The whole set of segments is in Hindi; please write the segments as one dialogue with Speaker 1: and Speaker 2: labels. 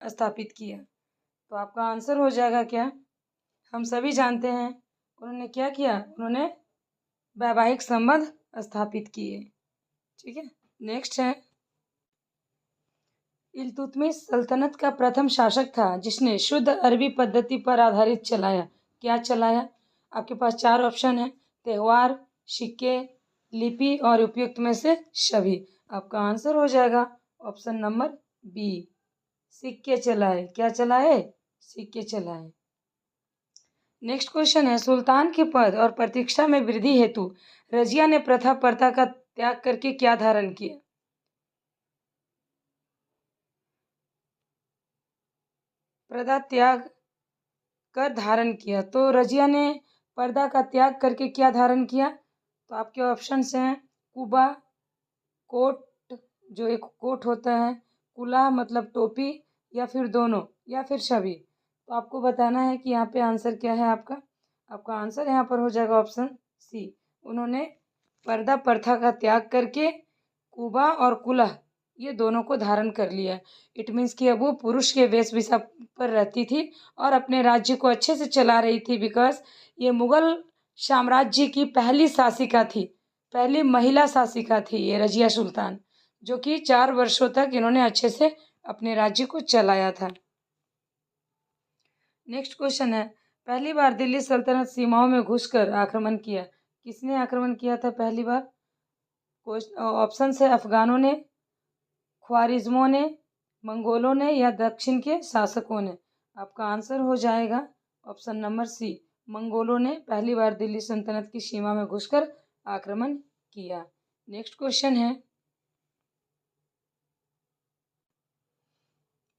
Speaker 1: स्थापित किया। तो आपका आंसर हो जाएगा क्या? हम सभी जानते हैं उन्होंने क्या किया, उन्होंने वैवाहिक संबंध स्थापित किए। ठीक है, नेक्स्ट है, इल्तुतमिश सल्तनत का प्रथम शासक था जिसने शुद्ध अरबी पद्धति पर आधारित चलाया। क्या चलाया? आपके पास 4 ऑप्शन है, त्योहार, सिक्के, लिपि और उपयुक्त में से सभी। आपका आंसर हो जाएगा ऑप्शन नंबर बी, सिक्के चलाए। क्या चलाए? सिक्के चलाए। नेक्स्ट क्वेश्चन है, सुल्तान के पद और प्रतिष्ठा में वृद्धि हेतु रजिया ने प्रथा का त्याग करके क्या धारण किया? प्रथा त्याग कर धारण किया। तो रजिया ने पर्दा का त्याग करके क्या धारण किया? तो आपके ऑप्शंस हैं, कुबा, कोट, जो एक कोट होता है, कुला मतलब टोपी, या फिर दोनों, या फिर सभी। तो आपको बताना है कि यहाँ पे आंसर क्या है आपका। आपका आंसर यहाँ पर हो जाएगा ऑप्शन सी, उन्होंने पर्दा प्रथा का त्याग करके कुबा और कुला ये दोनों को धारण कर लिया। इट मीन्स कि अब वो पुरुष के वेशभूषा पर रहती थी और अपने राज्य को अच्छे से चला रही थी, बिकॉज ये मुगल साम्राज्य की पहली शासिका थी, पहली महिला शासिका थी ये रजिया सुल्तान, जो कि 4 वर्षों तक इन्होंने अच्छे से अपने राज्य को चलाया था। नेक्स्ट क्वेश्चन है, पहली बार दिल्ली सल्तनत सीमाओं में घुसकर आक्रमण किया। किसने आक्रमण किया था पहली बार? ऑप्शन है, अफगानों ने, ख्वारिज्मों ने, मंगोलों ने, या दक्षिण के शासकों ने। आपका आंसर हो जाएगा ऑप्शन नंबर सी, मंगोलों ने पहली बार दिल्ली सल्तनत की सीमा में घुसकर आक्रमण किया। नेक्स्ट क्वेश्चन है,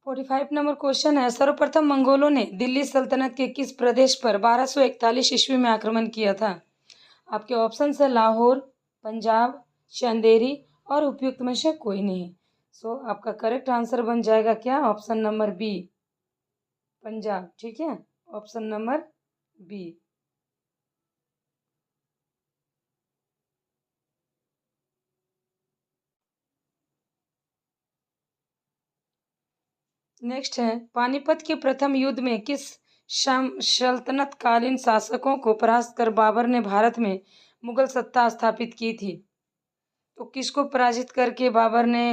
Speaker 1: 45 नंबर क्वेश्चन है, सर्वप्रथम मंगोलों ने दिल्ली सल्तनत के किस प्रदेश पर 1241 ईस्वी में आक्रमण किया था? आपके ऑप्शन है, लाहौर, पंजाब, चंदेरी और उपयुक्त में से कोई नहीं। सो आपका करेक्ट आंसर बन जाएगा क्या? Option number B, Punjab. ठीक है, ऑप्शन नंबर बी। नेक्स्ट है, पानीपत के प्रथम युद्ध में किस सल्तनत कालीन शासकों को परास्त कर बाबर ने भारत में मुगल सत्ता स्थापित की थी? तो किसको पराजित करके बाबर ने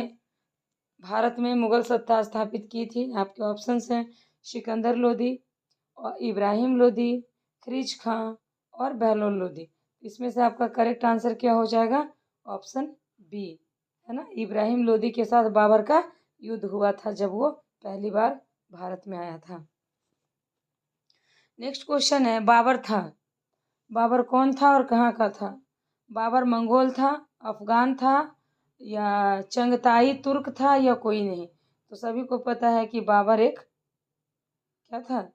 Speaker 1: भारत में मुगल सत्ता स्थापित की थी? आपके ऑप्शंस हैं, सिकंदर लोदी और इब्राहिम लोदी, खिरीज खां और बहलोल लोदी। इसमें से आपका करेक्ट आंसर क्या हो जाएगा? ऑप्शन बी, है ना, इब्राहिम लोदी के साथ बाबर का युद्ध हुआ था जब वो पहली बार भारत में आया था। नेक्स्ट क्वेश्चन है, बाबर कौन था और कहाँ का था? बाबर मंगोल था, अफगान था, या चंगताई तुर्क था, या कोई नहीं? तो सभी को पता है कि बाबर एक क्या था,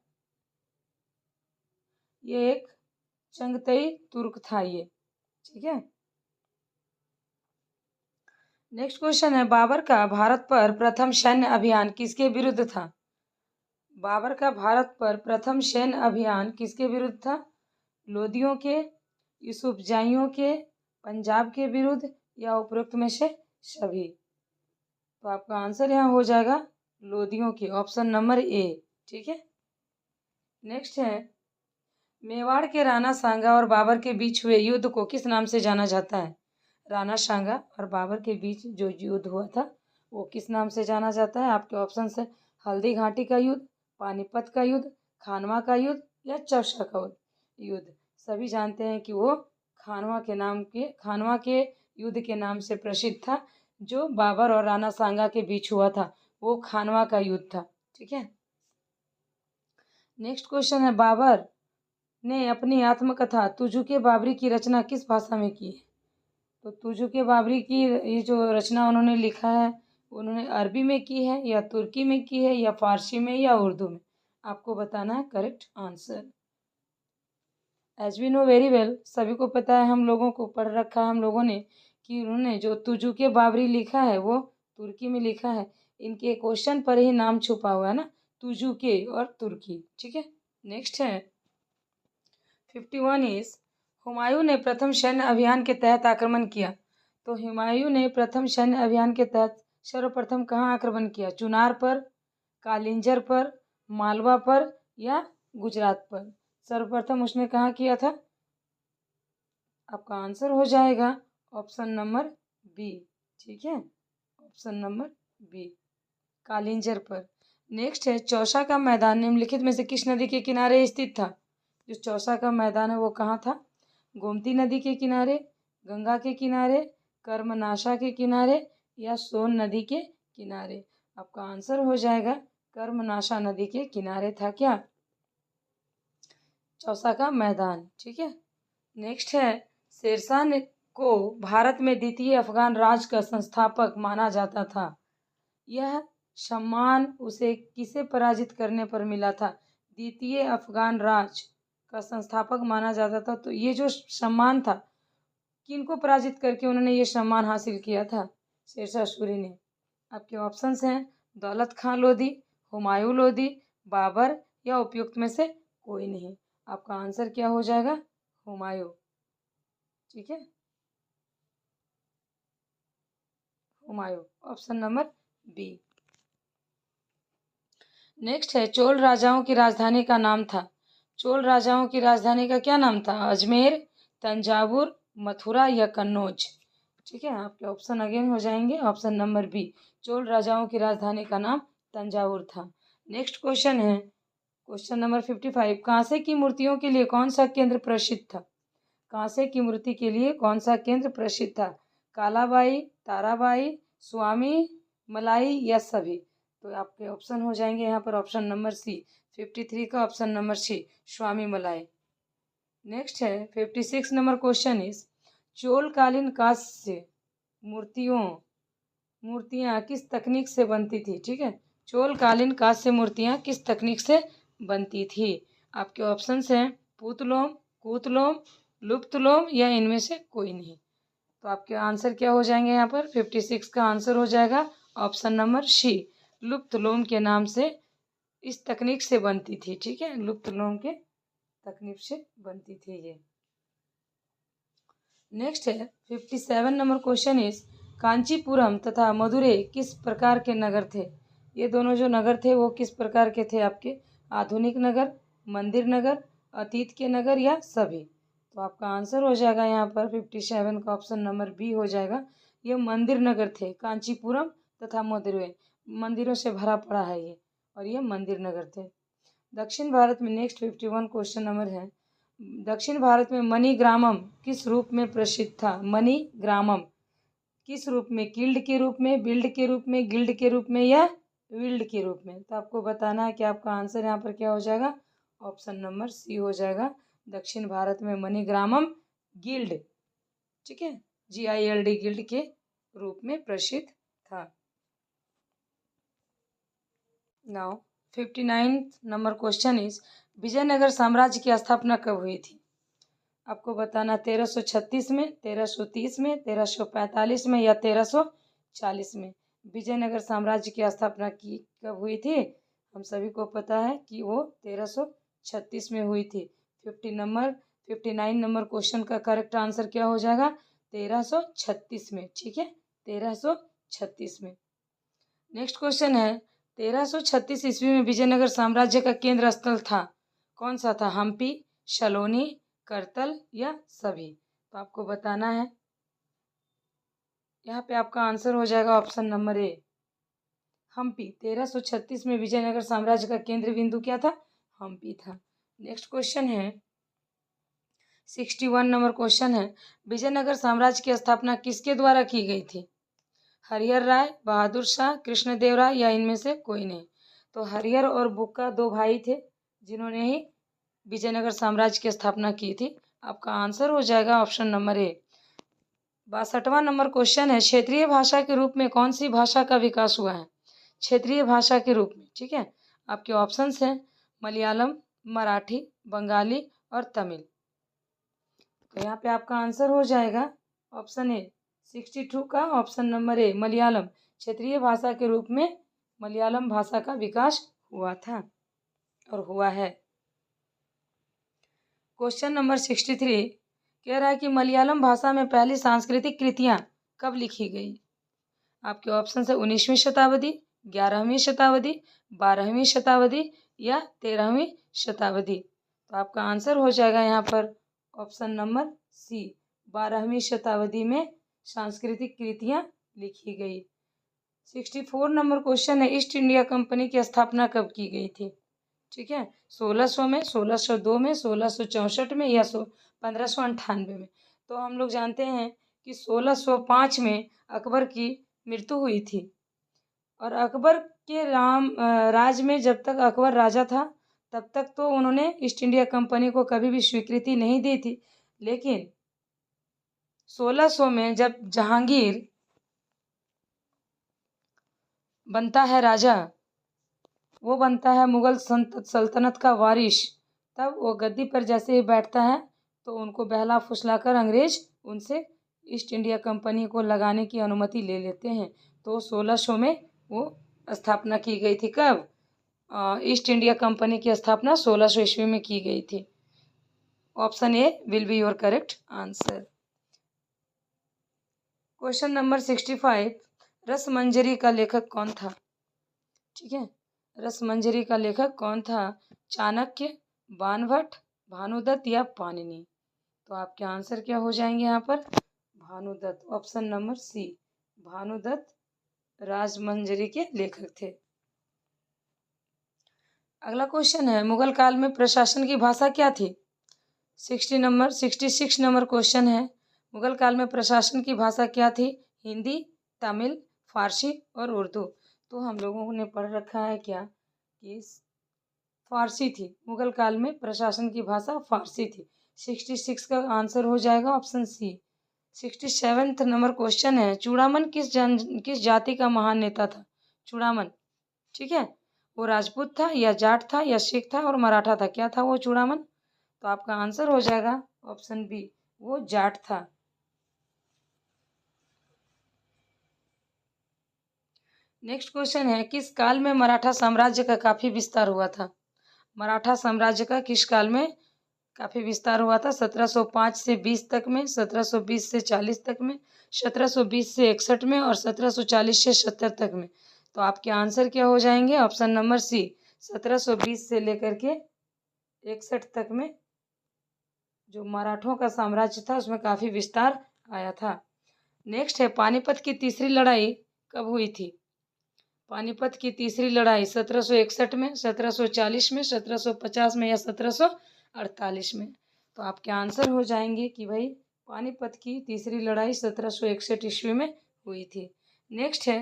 Speaker 1: ये एक चंगताई तुर्क था ये। ठीक है, नेक्स्ट क्वेश्चन है, बाबर का भारत पर प्रथम सैन्य अभियान किसके विरुद्ध था? बाबर का भारत पर प्रथम सैन्य अभियान किसके विरुद्ध था? लोदियों के, यूसुफजाइयों के, पंजाब के विरुद्ध, या उपरोक्त में से सभी? तो आपका आंसर यहाँ हो जाएगा लोदियों के, ऑप्शन नंबर ए। ठीक है, नेक्स्ट है, मेवाड़ के राणा सांगा और बाबर के बीच हुए युद्ध को किस नाम से जाना जाता है? राणा सांगा और बाबर के बीच जो युद्ध हुआ था वो किस नाम से जाना जाता है? आपके ऑप्शन है, हल्दी घाटी का युद्ध, पानीपत का युद्ध, खानवा का युद्ध, या चौसा का युद्ध। सभी जानते हैं कि वो खानवा के युद्ध के नाम से प्रसिद्ध था। जो बाबर और राणा सांगा के बीच हुआ था वो खानवा का युद्ध था। ठीक है, नेक्स्ट क्वेश्चन है, बाबर ने अपनी आत्मकथा तुजुके बाबरी की रचना किस भाषा में की है? तो तुजुके बाबरी की ये जो रचना उन्होंने लिखा है उन्होंने अरबी में की है, या तुर्की में की है, या फारसी में, या उर्दू में? आपको बताना है correct answer. As we know very well, सभी को पता है, हम लोगों को पढ़ रखा है हम लोगों ने, कि उन्होंने जो तुजुके बाबरी लिखा है वो तुर्की में लिखा है। इनके क्वेश्चन पर ही नाम छुपा हुआ है ना, तुजुके और तुर्की। ठीक है, नेक्स्ट है 51 इज, हुमायूं ने प्रथम सैन्य अभियान के तहत आक्रमण किया। तो हुमायूं ने प्रथम सैन्य अभियान के तहत सर्वप्रथम कहाँ आक्रमण किया? चुनार पर, कालिंजर पर, मालवा पर या गुजरात पर? सर्वप्रथम उसने कहाँ किया था? आपका आंसर हो जाएगा ऑप्शन नंबर बी। ठीक है, ऑप्शन नंबर बी, कालिंजर पर। नेक्स्ट है, चौसा का मैदान निम्नलिखित में से किस नदी के किनारे स्थित था? जो चौसा का मैदान है वो कहाँ था? गोमती नदी के किनारे, गंगा के किनारे, कर्मनाशा के किनारे या सोन नदी के किनारे? आपका आंसर हो जाएगा कर्मनाशा नदी के किनारे था क्या चौसा का मैदान। ठीक है, नेक्स्ट है, शेरशाह को भारत में द्वितीय अफगान राज का संस्थापक माना जाता था। यह सम्मान उसे किसे पराजित करने पर मिला था? द्वितीय अफगान राज का संस्थापक माना जाता था, तो ये जो सम्मान था किनको पराजित करके उन्होंने ये सम्मान हासिल किया था? शेरशाह सूरी ने। आपके ऑप्शंस हैं दौलत खां लोधी, हुमायूं लोधी, बाबर या उपयुक्त में से कोई नहीं। आपका आंसर क्या हो जाएगा? हुमायूं। ठीक है, Humayun, option number B. Next है, चोल राजाओं की राजधानी का नाम था। चोल राजाओं की राजधानी का क्या नाम था? अजमेर, तंजावुर, मथुरा या कन्नौज? ठीक है, आपके ऑप्शन अगेन हो जाएंगे ऑप्शन नंबर बी। चोल राजाओं की राजधानी का नाम तंजावुर था। नेक्स्ट क्वेश्चन है क्वेश्चन नंबर 55। कांसे की मूर्तियों के लिए कौन सा केंद्र प्रसिद्ध था? कांसे की मूर्ति के लिए कौन सा केंद्र प्रसिद्ध था? कालाबाई, ताराबाई, स्वामी मलाई या सभी? तो आपके ऑप्शन हो जाएंगे यहाँ पर ऑप्शन नंबर सी। 53 का ऑप्शन नंबर सी, स्वामी मलाई। नेक्स्ट है 56 नंबर क्वेश्चन इज, चोलकालीन कांस्य मूर्तियाँ किस तकनीक से बनती थी? ठीक है, चोलकालीन कांस्य मूर्तियाँ किस तकनीक से बनती थी? आपके ऑप्शंस हैं पूतलोम, कूतलोम, लुप्तलोम या इनमें से कोई नहीं। तो आपके आंसर क्या हो जाएंगे यहाँ पर? 56 का आंसर हो जाएगा ऑप्शन नंबर सी, लुप्तलोम के नाम से इस तकनीक से बनती थी। ठीक है, लुप्तलोम के तकनीक से बनती थी ये। नेक्स्ट है 57 नंबर क्वेश्चन इज, कांचीपुरम तथा मदुरै किस प्रकार के नगर थे? ये दोनों जो नगर थे वो किस प्रकार के थे आपके? आधुनिक नगर, मंदिर नगर, अतीत के नगर या सभी? तो आपका आंसर हो जाएगा यहाँ पर 57 का ऑप्शन नंबर बी हो जाएगा। ये मंदिर नगर थे, कांचीपुरम तथा मदुरै मंदिरों से भरा पड़ा है ये, और ये मंदिर नगर थे। दक्षिण भारत में नेक्स्ट 51 क्वेश्चन नंबर है, दक्षिण भारत में मणिग्रामम किस रूप में प्रसिद्ध था? मणिग्रामम किस रूप में? किल्ड के रूप में, बिल्ड के रूप में, गिल्ड के रूप में या विल्ड के रूप में? तो आपको बताना है कि आपका आंसर यहाँ पर क्या हो जाएगा? ऑप्शन नंबर सी हो जाएगा। दक्षिण भारत में मणिग्रामम गिल्ड, ठीक है, GILD गिल्ड के रूप में प्रसिद्ध था। Now 59 number question is, Vijayanagar साम्राज्य की स्थापना कब हुई थी? आपको बताना 1336 में, 1330 में, 1345 में या 1340 में? विजयनगर साम्राज्य की स्थापना की कब हुई थी? हम सभी को पता है कि वो 1336 में हुई थी। 59 नंबर क्वेश्चन का करेक्ट आंसर क्या हो जाएगा? 1336 में। ठीक है, 1336 में। नेक्स्ट क्वेश्चन है, 1336 ईस्वी में विजयनगर साम्राज्य का केंद्र स्थल था, कौन सा था? हम्पी, सलोनी, करतल या सभी? तो आपको बताना है, यहाँ पे आपका आंसर हो जाएगा ऑप्शन नंबर ए, हम्पी। 1336 में विजयनगर साम्राज्य का केंद्र बिंदु क्या था? हम्पी था। नेक्स्ट क्वेश्चन है 61 नंबर क्वेश्चन है, विजयनगर साम्राज्य की स्थापना किसके द्वारा की गई थी? हरिहर राय, बहादुर शाह, कृष्णदेवराय या इनमें से कोई नहीं? तो हरिहर और बुक्का दो भाई थे जिन्होंने ही विजयनगर साम्राज्य की स्थापना की थी। आपका आंसर हो जाएगा ऑप्शन नंबर ए। 62वां नंबर क्वेश्चन है, क्षेत्रीय भाषा के रूप में कौन सी भाषा का विकास हुआ है? क्षेत्रीय भाषा के रूप में, ठीक है, आपके ऑप्शंस हैं मलयालम, मराठी, बंगाली और तमिल। तो यहाँ पे आपका आंसर हो जाएगा ऑप्शन ए 62 का ऑप्शन नंबर ए, मलयालम। क्षेत्रीय भाषा के रूप में मलयालम भाषा का विकास हुआ था और हुआ है। क्वेश्चन नंबर 63 कह रहा है कि मलयालम भाषा में पहली सांस्कृतिक कृतियाँ कब लिखी गई? आपके ऑप्शन है 19वीं शताब्दी, 11वीं शताब्दी, 12वीं शताब्दी या 13वीं शताब्दी? तो आपका आंसर हो जाएगा यहाँ पर ऑप्शन नंबर सी, 12वीं शताब्दी में सांस्कृतिक कृतियाँ लिखी गई। 64 नंबर क्वेश्चन है, ईस्ट इंडिया कंपनी की स्थापना कब की गई थी? ठीक है, 1600 में, 1602 में, 1664 में या 1598 में? तो हम लोग जानते हैं कि 1605 में अकबर की मृत्यु हुई थी और अकबर के राज में जब तक अकबर राजा था तब तक तो उन्होंने ईस्ट इंडिया कंपनी को कभी भी स्वीकृति नहीं दी थी, लेकिन 1600 में जब जहांगीर बनता है राजा, वो बनता है मुगल सल्तनत का वारिश, तब वो गद्दी पर जैसे ही बैठता है तो उनको बहला फुसलाकर अंग्रेज उनसे ईस्ट इंडिया कंपनी को लगाने की अनुमति ले लेते हैं। तो 1600 में वो स्थापना की गई थी। कब? ईस्ट इंडिया कंपनी की स्थापना 1600 ईस्वी में की गई थी। Option A will be your correct answer. Question number 65, Rasmanjari का लेखक कौन था? ठीक है, रसमंजरी का लेखक कौन था? चाणक्य, बाणभट्ट, भानुदत्त या पाणिनि? तो आपके आंसर क्या हो जाएंगे यहाँ पर? Bhanudatta, option number C, Bhanudatta Rajmanjari के लेखक थे। अगला क्वेश्चन है, मुगल काल में प्रशासन की भाषा क्या थी? 66 नंबर क्वेश्चन है, मुगल काल में प्रशासन की भाषा क्या थी? हिंदी, तमिल, फारसी और उर्दू? तो हम लोगों ने पढ़ रखा है क्या कि फारसी थी, मुगल काल में प्रशासन की भाषा फारसी थी। 66 का आंसर हो जाएगा ऑप्शन सी। 67 नंबर क्वेश्चन है, चूड़ामन किस जाति का महान नेता था? चूड़ामन, ठीक है, वो राजपूत था या जाट था या सिख था और मराठा था? क्या था वो चूड़ामन? तो आपका आंसर हो जाएगा ऑप्शन बी, वो जाट था। नेक्स्ट क्वेश्चन है, किस काल में मराठा साम्राज्य का काफी विस्तार हुआ था? मराठा साम्राज्य का किस काल में काफी विस्तार हुआ था? 1705 से 20 तक में, 1720 से 40 तक में, 1720 से 61 में और 1740 से 70 तक में? तो आपके आंसर क्या हो जाएंगे? ऑप्शन नंबर सी, 1720 से लेकर के 61 तक में जो मराठों का साम्राज्य था उसमें काफी विस्तार आया था। नेक्स्ट है, पानीपत की तीसरी लड़ाई कब हुई थी? पानीपत की तीसरी लड़ाई 1761 में, 1740 में, 1750 में या 1748 में? तो आपके आंसर हो जाएंगे कि भाई पानीपत की तीसरी लड़ाई 1761 ईस्वी में हुई थी। नेक्स्ट है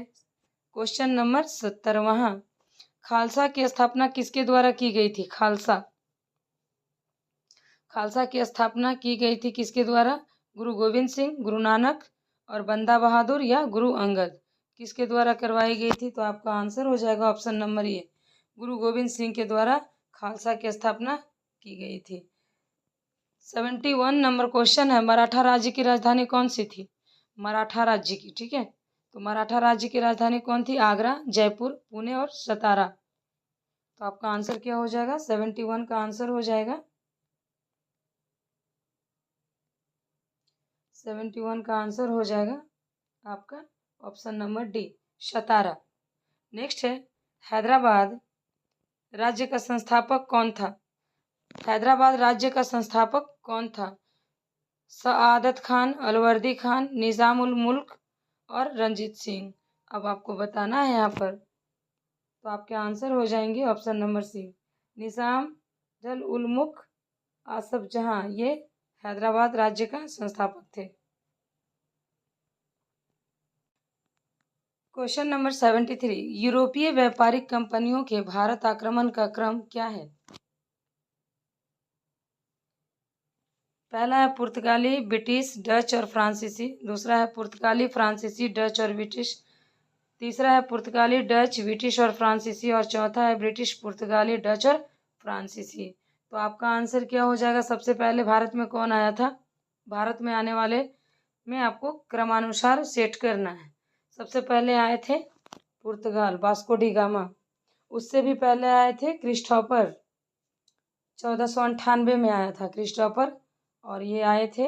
Speaker 1: क्वेश्चन नंबर 70वां, खालसा की स्थापना किसके द्वारा की गई थी? खालसा की स्थापना की गई थी किसके द्वारा? गुरु गोविंद सिंह, गुरु नानक और बंदा बहादुर या गुरु अंगद? किसके द्वारा करवाई गई थी? तो आपका आंसर हो जाएगा ऑप्शन नंबर ए, गुरु गोविंद सिंह के द्वारा खालसा की स्थापना की गई थी। 71 नंबर क्वेश्चन है, मराठा राज्य की राजधानी कौन सी थी? मराठा राज्य की, ठीक है, तो मराठा राज्य की राजधानी कौन थी? आगरा, जयपुर, पुणे और सतारा? तो आपका आंसर क्या हो जाएगा? 71 का आंसर हो जाएगा 71 का आंसर हो जाएगा आपका ऑप्शन नंबर डी, सतारा। नेक्स्ट है, हैदराबाद राज्य का संस्थापक कौन था? हैदराबाद राज्य का संस्थापक कौन था? सआदत खान, अलवर्दी खान, निज़ाम उल मुल्क और रंजीत सिंह? अब आपको बताना है यहाँ पर, तो आपके आंसर हो जाएंगे ऑप्शन नंबर सी, निज़ाम उल मुल्क आसफ जहां, ये हैदराबाद राज्य का संस्थापक थे। क्वेश्चन नंबर 73, यूरोपीय व्यापारिक कंपनियों के भारत आक्रमण का क्रम क्या है? पहला है पुर्तगाली, ब्रिटिश, डच और फ्रांसीसी। दूसरा है पुर्तगाली, फ्रांसीसी, डच और ब्रिटिश। तीसरा है पुर्तगाली, डच, ब्रिटिश और फ्रांसीसी और चौथा है ब्रिटिश, पुर्तगाली, डच और फ्रांसीसी। तो आपका आंसर क्या हो जाएगा? सबसे पहले भारत में कौन आया था? भारत में आने वाले में आपको क्रमानुसार सेट करना है। सबसे पहले आए थे पुर्तगाल, वास्को डी गामा। उससे भी पहले आए थे क्रिस्टोफर, 1498 में आया था क्रिस्टोफर, और ये आए थे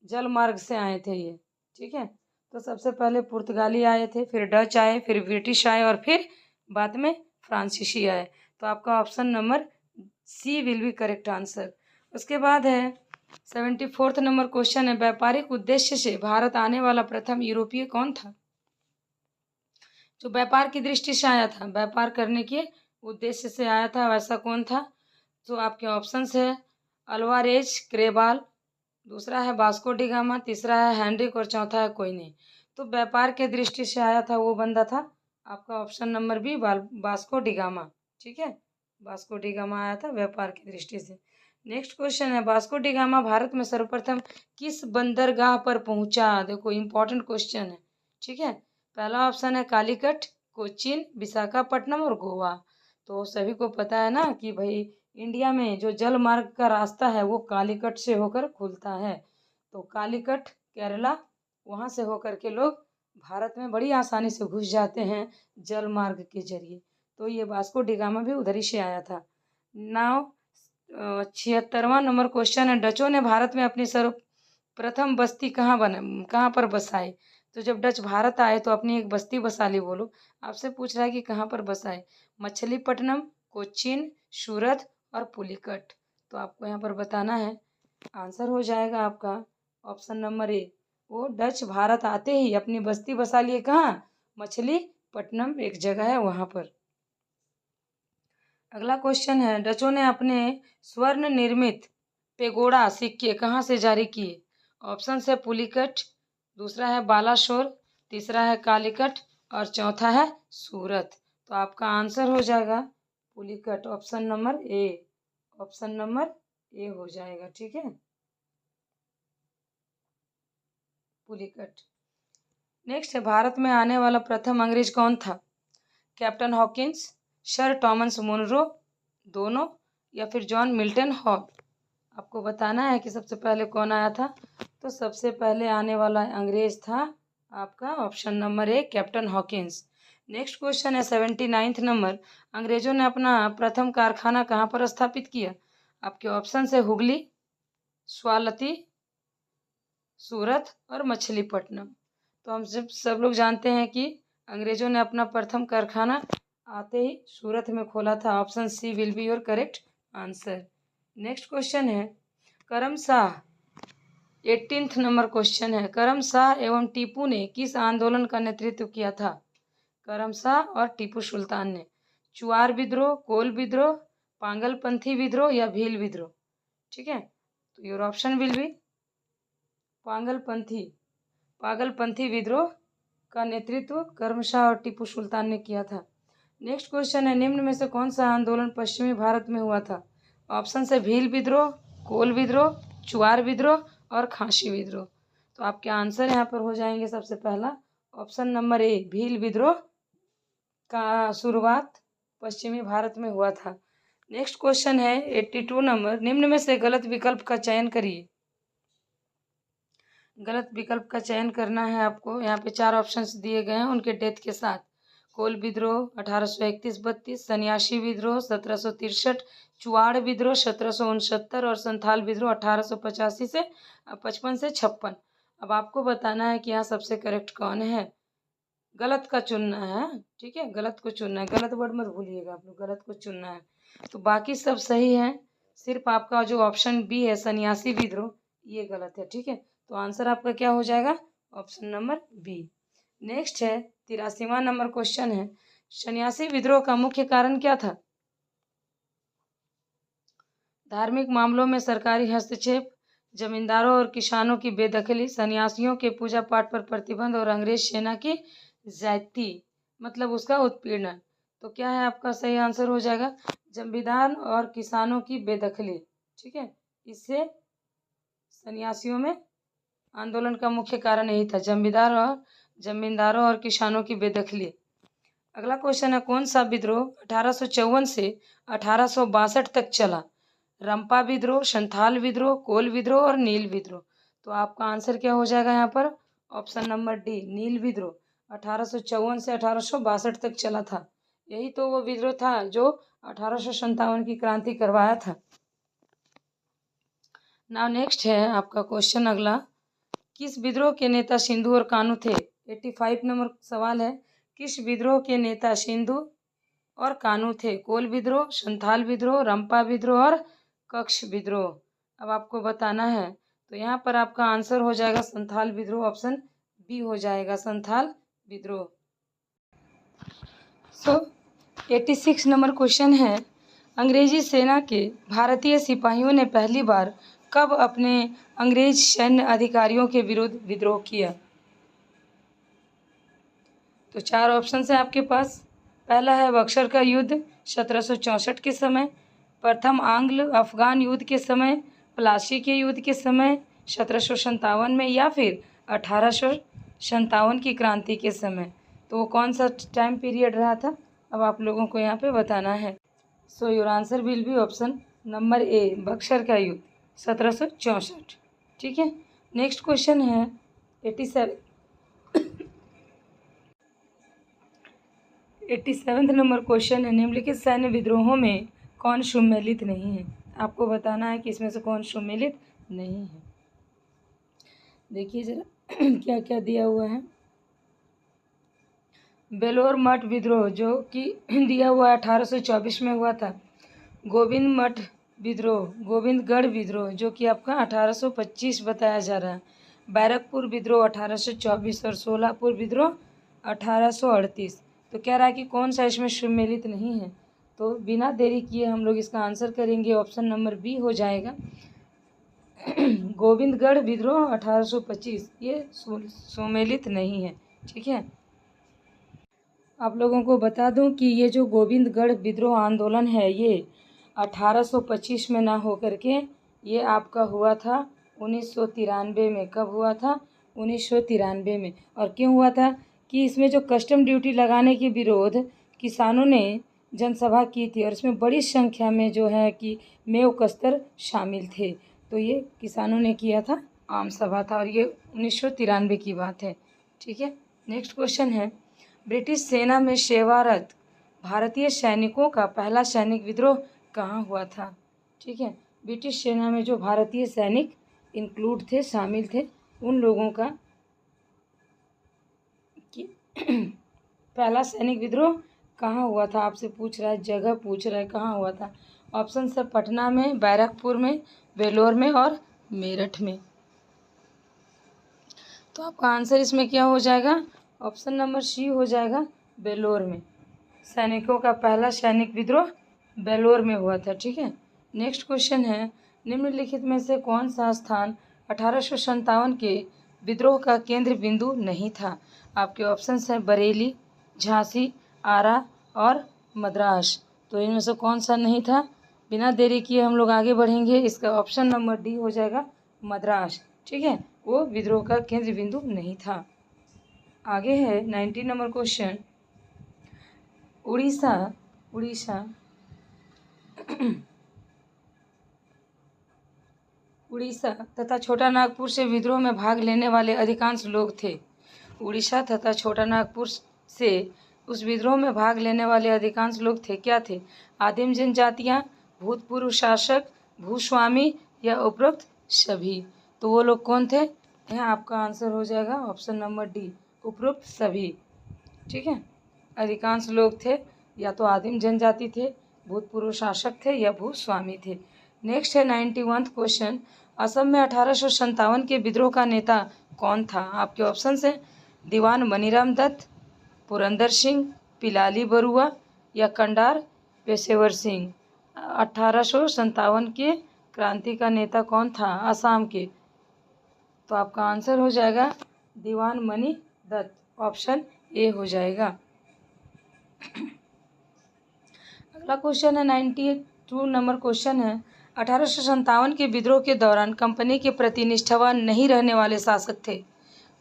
Speaker 1: जल मार्ग से आए थे ये, ठीक है। तो सबसे पहले पुर्तगाली आए थे, फिर डच आए, फिर ब्रिटिश आए और फिर बाद में फ्रांसीसी आए। तो आपका option number C will be correct answer. उसके बाद है 74 नंबर क्वेश्चन है, व्यापारिक उद्देश्य से भारत आने वाला प्रथम यूरोपीय कौन था? जो व्यापार की दृष्टि से आया था, व्यापार करने के उद्देश्य से आया था, वैसा कौन था? तो आपके ऑप्शंस है अल्वारेज क्रेबाल, दूसरा है वास्को डी गामा, तीसरा है हेनरिक और चौथा है कोई नहीं। तो व्यापार के दृष्टि से आया था वो बंदा था आपका option number B Vasco da Gama. ठीक है, वास्को डी गामा आया था व्यापार की दृष्टि से। नेक्स्ट क्वेश्चन है, वास्को डी गामा भारत में सर्वप्रथम किस बंदरगाह पर पहुंचा? देखो इंपॉर्टेंट क्वेश्चन है। ठीक है, पहला ऑप्शन है कालीकट, कोचीन, विशाखापट्टनम और गोवा। तो सभी को पता है ना कि भाई इंडिया में जो जल मार्ग का रास्ता है वो कालीकट से होकर खुलता है। तो कालीकट केरला, वहाँ से होकर के लोग भारत में बड़ी आसानी से घुस जाते हैं जल मार्ग के जरिए। तो ये वास्को डी गामा भी उधर ही से आया था। नाउ 76वां नंबर क्वेश्चन है, डचों ने भारत में अपनी सर्वप्रथम बस्ती कहाँ पर बसाई? तो जब डच भारत आए तो अपनी एक बस्ती बसा ली। बोलो, आपसे पूछ रहा है कि कहाँ पर बसाए? मछलीपट्टनम, कोचीन, सूरत और पुलिकट। तो आपको यहाँ पर बताना है, आंसर हो जाएगा आपका ऑप्शन नंबर ए। वो डच भारत आते ही अपनी बस्ती बसा लिए कहाँ? मछलीपट्टनम एक जगह है वहाँ पर। अगला क्वेश्चन है, डचों ने अपने स्वर्ण निर्मित पेगोडा सिक्के कहाँ से जारी किए? ऑप्शन है पुलिकट, दूसरा है बालाशोर, तीसरा है कालीकट और चौथा है सूरत। तो आपका आंसर हो जाएगा पुलिकट, ऑप्शन नंबर ए। ऑप्शन नंबर ए हो जाएगा। ठीक है, पुलिकट। नेक्स्ट है, भारत में आने वाला प्रथम अंग्रेज कौन था? Captain Hawkins, sir Thomas Munro, दोनों, या फिर जॉन मिल्टन हॉल? आपको बताना है कि सबसे पहले कौन आया था। तो सबसे पहले आने वाला अंग्रेज था आपका option number a captain Hawkins. Next question है 79 नंबर, अंग्रेजों ने अपना प्रथम कारखाना कहाँ पर स्थापित किया? आपके ऑप्शन है हुगली, स्वालती, सूरत और मछलीपट्टनम। तो हम सब लोग जानते हैं कि अंग्रेजों ने अपना प्रथम कारखाना आते ही सूरत में खोला था। Option C will be your correct answer. Next question है, करम शाह, 18 नंबर क्वेश्चन है, करम शाह एवं टीपू ने किस आंदोलन का नेतृत्व किया था? करम शाह और टीपू सुल्तान ने चुआर विद्रोह, कोल विद्रोह, पागलपंथी विद्रोह या भील विद्रोह? ठीक है, तो योर ऑप्शन विल बी पागलपंथी विद्रोह का नेतृत्व करम शाह और टीपू सुल्तान ने किया था। नेक्स्ट क्वेश्चन है, निम्न में से कौन सा आंदोलन पश्चिमी भारत में हुआ था? ऑप्शन है भील विद्रोह, कोल विद्रोह, चुआर विद्रोह और खांसी विद्रोह। तो आपके आंसर यहाँ पर हो जाएंगे सबसे पहला ऑप्शन नंबर ए, भील विद्रोह का शुरुआत पश्चिमी भारत में हुआ था। नेक्स्ट क्वेश्चन है 82 नंबर, निम्न में से गलत विकल्प का चयन करिए। गलत विकल्प का चयन करना है आपको। यहाँ पे 4 ऑप्शंस दिए गए हैं उनके डेथ के साथ। कोल विद्रोह 1831-32, सन्यासी विद्रोह 1763, चुआड़ विद्रोह 1769 और संथाल विद्रोह 1885 से 55 से 56। अब आपको बताना है कि यहाँ सबसे करेक्ट कौन है। गलत का चुनना है, ठीक है, गलत को चुनना है, गलत वर्ड मत भूलिएगा आप लोग, गलत को चुनना है। तो बाकी सब सही है, सिर्फ आपका जो ऑप्शन बी है सन्यासी विद्रोह, ये गलत है। ठीक है, तो आंसर आपका क्या हो जाएगा? Option number B. नेक्स्ट है 83वां नंबर क्वेश्चन है, सन्यासी विद्रोह का मुख्य कारण क्या था? धार्मिक मामलों में सरकारी हस्तक्षेप, जमींदारों और किसानों की बेदखली, सन्यासियों के पूजा पाठ पर प्रतिबंध और अंग्रेज सेना की ज्यादती, मतलब उसका उत्पीड़न। तो क्या है आपका सही आंसर हो जाएगा जमींदार और किसानों की बेदखली। ठीक है, इससे सन्यासियों में आंदोलन का मुख्य कारण यही था, जमींदारों और किसानों की बेदखली। अगला क्वेश्चन है, कौन सा विद्रोह 1854 से 1862 तक चला? रंपा विद्रोह, संथाल विद्रोह, कोल विद्रोह और नील विद्रोह। तो आपका आंसर क्या हो जाएगा यहाँ पर? ऑप्शन नंबर डी, नील विद्रोह 1854 से 1862 तक चला था। यही तो वो विद्रोह था जो 1857 की क्रांति करवाया था। नाउ नेक्स्ट है आपका क्वेश्चन अगला किस विद्रोह के नेता सिंधु और कान्हू थे? 85 नंबर सवाल है। किस विद्रोह के नेता सिंधु और कान्हू थे? कोल विद्रोह, संथाल विद्रोह, रंपा विद्रोह और कक्ष विद्रोह। अब आपको बताना है, तो यहाँ पर आपका आंसर हो जाएगा संथाल विद्रोह, ऑप्शन बी हो जाएगा संथाल विद्रोह। 86 नंबर क्वेश्चन है, अंग्रेजी सेना के भारतीय सिपाहियों ने पहली बार कब अपने अंग्रेज सैन्य अधिकारियों के विरुद्ध विद्रोह किया? तो 4 ऑप्शन है आपके पास। पहला है बक्सर का युद्ध 1764 के समय, प्रथम आंग्ल अफगान युद्ध के समय, प्लासी के युद्ध के समय 1757 में, या फिर 1857 की क्रांति के समय। तो वो कौन सा टाइम पीरियड रहा था, अब आप लोगों को यहाँ पे बताना है। So your answer will be option number ए, बक्सर का युद्ध 1764। ठीक है। नेक्स्ट क्वेश्चन है 87 नंबर क्वेश्चन है, निम्नलिखित सैन्य विद्रोहों में कौन सम्मिलित नहीं है? आपको बताना है कि इसमें से कौन सम्मिलित नहीं है। देखिए जरा क्या क्या दिया हुआ है। बेलोर मठ विद्रोह जो कि दिया हुआ 1824 में हुआ था। गोविंद मठ विद्रोह, गोविंदगढ़ विद्रोह जो कि आपका 1825 बताया जा रहा है। बैरकपुर विद्रोह 1824 और सोलापुर विद्रोह 1838। तो कह रहा है कि कौन सा इसमें सम्मिलित नहीं है, तो बिना देरी किए हम लोग इसका आंसर करेंगे, ऑप्शन नंबर बी हो जाएगा गोविंदगढ़ विद्रोह 1825, ये सम्मिलित नहीं है। ठीक है। आप लोगों को बता दूं कि ये जो गोविंदगढ़ विद्रोह आंदोलन है ये 1825 में ना होकर के ये आपका हुआ था 1993 में। कब हुआ था? 1993 में। और क्यों हुआ था कि इसमें जो कस्टम ड्यूटी लगाने के विरोध किसानों ने जनसभा की थी और इसमें बड़ी संख्या में जो है कि मेव कस्तर शामिल थे। तो ये किसानों ने किया था, आम सभा था, और ये 1993 की बात है। ठीक है। नेक्स्ट क्वेश्चन है, ब्रिटिश सेना में सेवारत भारतीय सैनिकों का पहला सैनिक विद्रोह कहाँ हुआ था? ठीक है। ब्रिटिश सेना में जो भारतीय सैनिक इंक्लूड थे, शामिल थे, उन लोगों का पहला सैनिक विद्रोह कहाँ हुआ था? आपसे पूछ रहा है, जगह पूछ रहा है, कहाँ हुआ था। ऑप्शन है पटना में, बैरकपुर में, वेलोर में और मेरठ में। तो आपका आंसर इसमें क्या हो जाएगा? ऑप्शन नंबर सी हो जाएगा, बेलोर में। सैनिकों का पहला सैनिक विद्रोह बेलोर में हुआ था। ठीक है। नेक्स्ट क्वेश्चन है, निम्नलिखित में से कौन सा स्थान 1857 के विद्रोह का केंद्र बिंदु नहीं था? आपके ऑप्शंस हैं बरेली, झांसी, आरा और मद्रास। तो इनमें से कौन सा नहीं था? बिना देरी किए हम लोग आगे बढ़ेंगे। इसका ऑप्शन नंबर डी हो जाएगा, मद्रास। ठीक है, वो विद्रोह का केंद्र बिंदु नहीं था। आगे है 90 नंबर क्वेश्चन, उड़ीसा तथा छोटा नागपुर से विद्रोह में भाग लेने वाले अधिकांश लोग थे। उड़ीसा तथा छोटा नागपुर से उस विद्रोह में भाग लेने वाले अधिकांश लोग थे, क्या थे? आदिम जनजातियाँ, भूतपूर्व शासक, भूस्वामी या उपरोक्त सभी। तो वो लोग कौन थे? यहाँ आपका आंसर हो जाएगा ऑप्शन नंबर डी, उपरोक्त सभी। ठीक है। अधिकांश लोग थे या तो आदिम जनजाति थे, भूतपूर्व शासक थे या भूस्वामी थे। नेक्स्ट है 91 क्वेश्चन, असम में 1857 के विद्रोह का नेता कौन था? आपके ऑप्शन हैं दीवान मनीराम दत्त, पुरंदर सिंह, पिलाली बरुआ या कंडार पेशेवर सिंह। 1857 के क्रांति का नेता कौन था असम के? तो आपका आंसर हो जाएगा दीवान मनी दत्त, ऑप्शन ए हो जाएगा। अगला क्वेश्चन है 92 नंबर क्वेश्चन है, 1857 के विद्रोह के दौरान कंपनी के प्रति निष्ठावान नहीं रहने वाले शासक थे,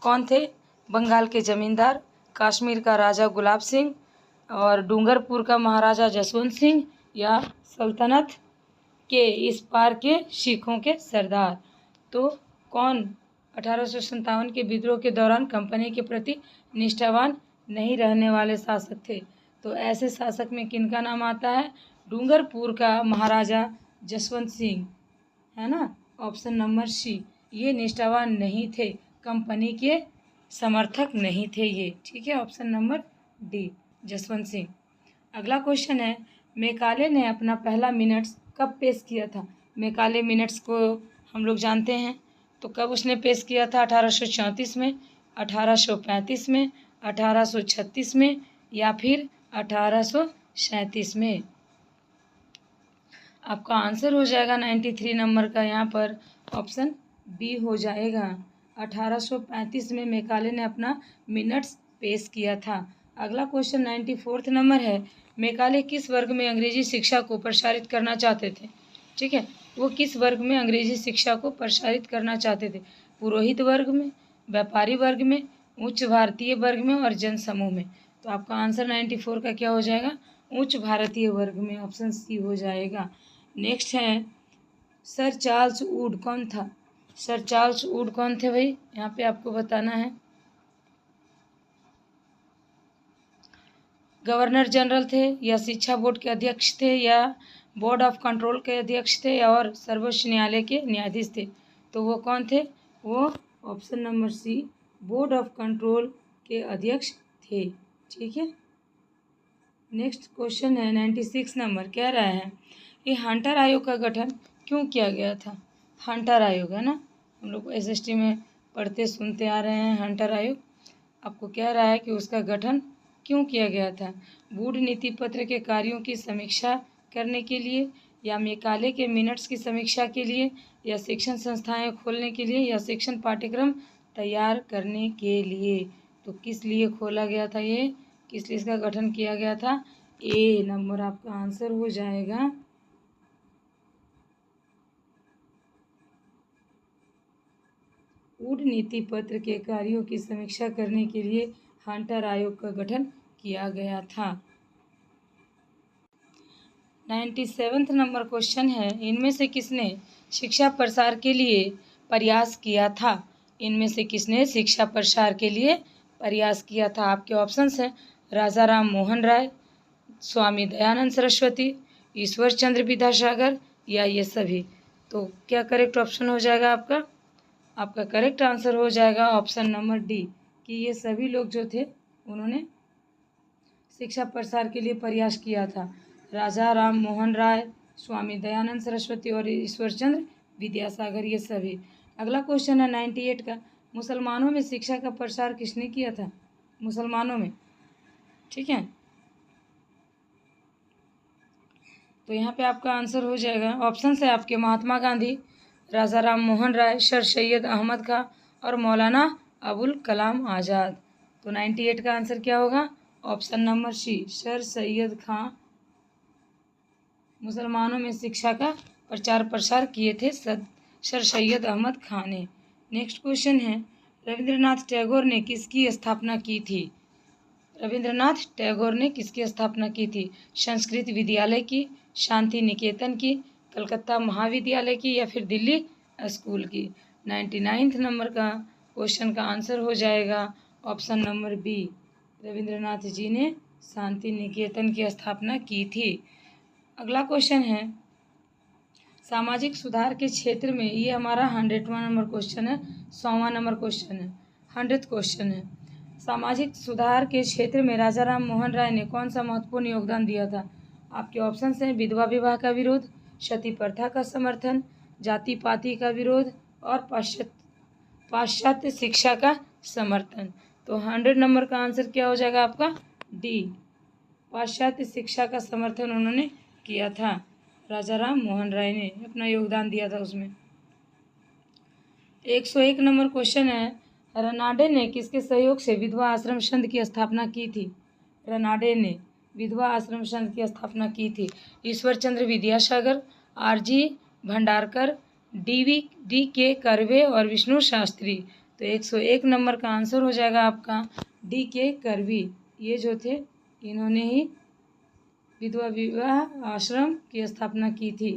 Speaker 1: कौन थे? बंगाल के जमींदार, कश्मीर का राजा गुलाब सिंह और डूंगरपुर का महाराजा जसवंत सिंह या सल्तनत के इस पार के सिखों के सरदार। तो कौन 1857 के विद्रोह के दौरान कंपनी के प्रति निष्ठावान नहीं रहने वाले शासक थे? तो ऐसे शासक में किनका नाम आता है? डूंगरपुर का महाराजा जसवंत सिंह, है ना, ऑप्शन नंबर सी। ये निष्ठावान नहीं थे कंपनी के समर्थक नहीं थे ये। ठीक है, option number D Jaswant Singh. अगला क्वेश्चन है, मैकाले ने अपना पहला मिनट्स कब पेश किया था? मैकाले मिनट्स को हम लोग जानते हैं, तो कब उसने पेश किया था? 1834 में, 1835 में, 1836 में या फिर 1837 में? आपका आंसर हो जाएगा 93 नंबर का यहाँ पर ऑप्शन बी हो जाएगा। 1835 में मैकाले ने अपना मिनट्स पेश किया था। अगला क्वेश्चन 94 नंबर है, मैकाले किस वर्ग में अंग्रेजी शिक्षा को प्रसारित करना चाहते थे? ठीक है, वो किस वर्ग में अंग्रेजी शिक्षा को प्रसारित करना चाहते थे? पुरोहित वर्ग में, व्यापारी वर्ग में, उच्च भारतीय वर्ग में और जन समूह में? तो आपका आंसर 94 का क्या हो जाएगा? उच्च भारतीय वर्ग में, ऑप्शन सी हो जाएगा। नेक्स्ट है, सर चार्ल्स वुड कौन था? सर चार्ल्स वुड कौन थे भाई? यहाँ पे आपको बताना है। गवर्नर जनरल थे, या शिक्षा बोर्ड के अध्यक्ष थे, या बोर्ड ऑफ कंट्रोल के अध्यक्ष थे, या और सर्वोच्च न्यायालय के न्यायाधीश थे? तो वो कौन थे? वो option number C board of control के अध्यक्ष थे। ठीक है, नेक्स्ट क्वेश्चन है 96 नंबर, कह रहा है ये हंटर आयोग का गठन क्यों किया गया था? हंटर आयोग है ना, हम लोग एसएसटी में पढ़ते सुनते आ रहे हैं हंटर आयोग। आपको कह रहा है कि उसका गठन क्यों किया गया था? वुड नीति पत्र के कार्यों की समीक्षा करने के लिए, या मैकाले के मिनट्स की समीक्षा के लिए, या शिक्षण संस्थाएं खोलने के लिए, या शिक्षण पाठ्यक्रम तैयार करने के लिए? तो किस लिए खोला गया था ये, किस लिए इसका गठन किया गया था? ए नंबर आपका आंसर हो जाएगा। वुड नीति पत्र के कार्यों की समीक्षा करने के लिए हंटर आयोग का गठन किया गया था। 97 नंबर क्वेश्चन है, इनमें से किसने शिक्षा प्रसार के लिए प्रयास किया था? इनमें से किसने शिक्षा प्रसार के लिए प्रयास किया था? आपके ऑप्शंस हैं राजा राम मोहन राय, स्वामी दयानंद सरस्वती, ईश्वर चंद्र विद्यासागर, या ये सभी? तो क्या करेक्ट ऑप्शन हो जाएगा आपका? आपका करेक्ट आंसर हो जाएगा ऑप्शन नंबर डी, कि ये सभी लोग जो थे उन्होंने शिक्षा प्रसार के लिए प्रयास किया था। राजा राम मोहन राय, स्वामी दयानंद सरस्वती और ईश्वर चंद्र विद्यासागर, ये सभी। अगला क्वेश्चन है 98 का, मुसलमानों में शिक्षा का प्रसार किसने किया था? मुसलमानों में, ठीक है, तो यहाँ पे आपका आंसर हो जाएगा, ऑप्शन है आपके महात्मा गांधी, राजा राम मोहन राय, सर सैयद अहमद खां और मौलाना अबुल कलाम आज़ाद। तो 98 का आंसर क्या होगा? Option number C, Sir Syed Khan मुसलमानों में शिक्षा का प्रचार प्रसार किए थे सर सैयद अहमद खां ने। नेक्स्ट क्वेश्चन है, रविंद्रनाथ टैगोर ने किसकी स्थापना की थी? रविंद्रनाथ टैगोर ने किसकी स्थापना की थी? संस्कृत विद्यालय की, शांति निकेतन की, कलकत्ता महाविद्यालय की, या फिर दिल्ली स्कूल की? 99 नंबर का क्वेश्चन का आंसर हो जाएगा ऑप्शन नंबर बी, रविंद्रनाथ जी ने शांति निकेतन की स्थापना की थी। अगला क्वेश्चन है, सामाजिक सुधार के क्षेत्र में, ये हमारा 100वां नंबर क्वेश्चन है, 100वां नंबर क्वेश्चन है, 100th क्वेश्चन है। सामाजिक सुधार के क्षेत्र में राजा राम मोहन राय ने कौन सा महत्वपूर्ण योगदान दिया था? आपके ऑप्शन हैं विधवा विवाह का विरोध, सती प्रथा का समर्थन, जाति पाति का विरोध और पाश्चात्य शिक्षा का समर्थन। तो 100 नंबर का आंसर क्या हो जाएगा आपका? डी, पाश्चात्य शिक्षा का समर्थन उन्होंने किया था। राजा राम मोहन राय ने अपना योगदान दिया था उसमें। 101 नंबर क्वेश्चन है, रनाडे ने किसके सहयोग से विधवा आश्रम संघ की स्थापना की थी? रनाडे ने विधवा आश्रम संघ की स्थापना की थी। ईश्वर चंद्र विद्यासागर, आरजी भंडारकर, डी के कर्वे और विष्णु शास्त्री। तो 101 नंबर का आंसर हो जाएगा आपका डी के कर्वे। ये जो थे इन्होंने ही विधवा विवाह आश्रम की स्थापना की थी,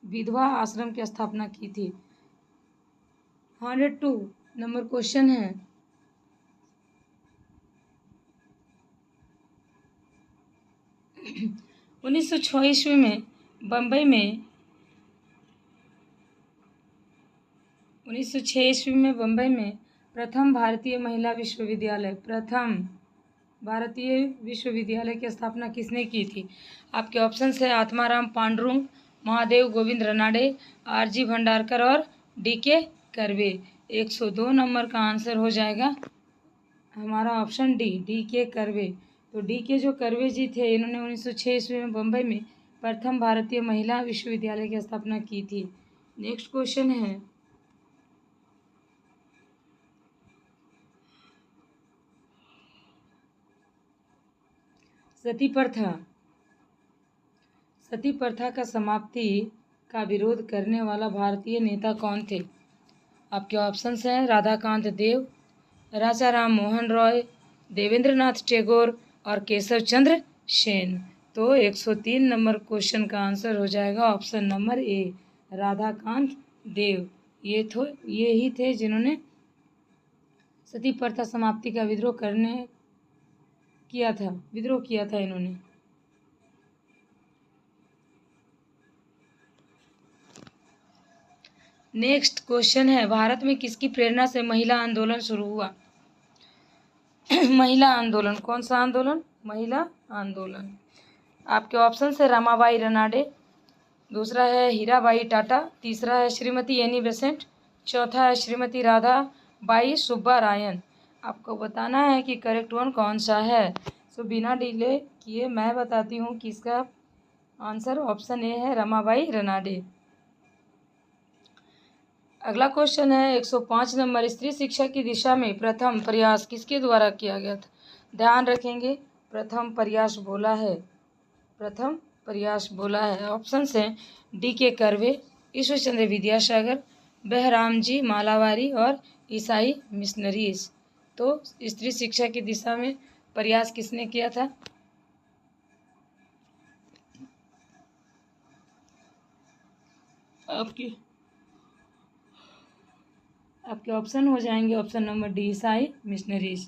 Speaker 1: विधवा आश्रम की स्थापना की थी। 102 नंबर क्वेश्चन है, उन्नीस सौ 6 ईस्वी में बम्बई में 1906 ईस्वी में बम्बई में प्रथम भारतीय महिला विश्वविद्यालय की स्थापना किसने की थी? आपके ऑप्शन है आत्माराम पांडुरंग, महादेव गोविंद रनाडे, आरजी भंडारकर और डीके कर्वे। 102 नंबर का आंसर हो जाएगा हमारा ऑप्शन डीके कर्वे। तो डीके जो कर्वे जी थे, इन्होंने 1906 ईस्वी में बम्बई में प्रथम भारतीय महिला विश्वविद्यालय की स्थापना की थी। नेक्स्ट क्वेश्चन है, सती प्रथा का समाप्ति का विरोध करने वाला भारतीय नेता कौन थे? आपके ऑप्शंस हैं राधाकांत देव, राजा राम मोहन रॉय, देवेंद्रनाथ टैगोर और केशव चंद्र सेन। तो 103 नंबर क्वेश्चन का आंसर हो जाएगा ऑप्शन नंबर ए, राधाकांत देव। ये ही थे जिन्होंने सती प्रथा समाप्ति का विद्रोह किया था इन्होंने। नेक्स्ट क्वेश्चन है, भारत में किसकी प्रेरणा से महिला आंदोलन शुरू हुआ? महिला आंदोलन, कौन सा आंदोलन? महिला आंदोलन। आपके ऑप्शन है रमाबाई रनाडे, दूसरा है हीराबाई टाटा, तीसरा है श्रीमती एनी बेसेंट, चौथा है श्रीमती राधा बाई सुब्बारायन। आपको बताना है कि करेक्ट वन कौन सा है। सो बिना डिले किए मैं बताती हूँ कि इसका आंसर ऑप्शन ए है रमाबाई रनाडे। अगला क्वेश्चन है 105 नंबर, स्त्री शिक्षा की दिशा में प्रथम प्रयास किसके द्वारा किया गया था? ध्यान रखेंगे, प्रथम प्रयास बोला है। ऑप्शन हैं डीके कर्वे, ईश्वरचंद्र विद्यासागर, बहराम जी मालावारी और ईसाई मिशनरीज। तो स्त्री शिक्षा की दिशा में प्रयास किसने किया था? आपके ऑप्शन हो जाएंगे ऑप्शन नंबर डी, ईसाई मिशनरीज।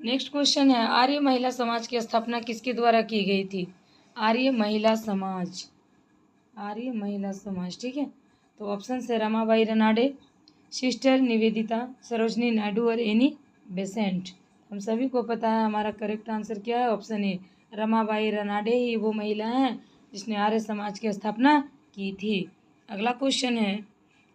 Speaker 1: नेक्स्ट क्वेश्चन है, आर्य महिला समाज की स्थापना किसके द्वारा की गई थी? आर्य महिला समाज, ठीक है। तो ऑप्शन है रमाबाई रनाडे, सिस्टर निवेदिता, सरोजनी नायडू और एनी बेसेंट। हम सभी को पता है हमारा करेक्ट आंसर क्या है, ऑप्शन ए, रमाबाई रनाडे ही वो महिला हैं जिसने आर्य समाज की स्थापना की थी। अगला क्वेश्चन है,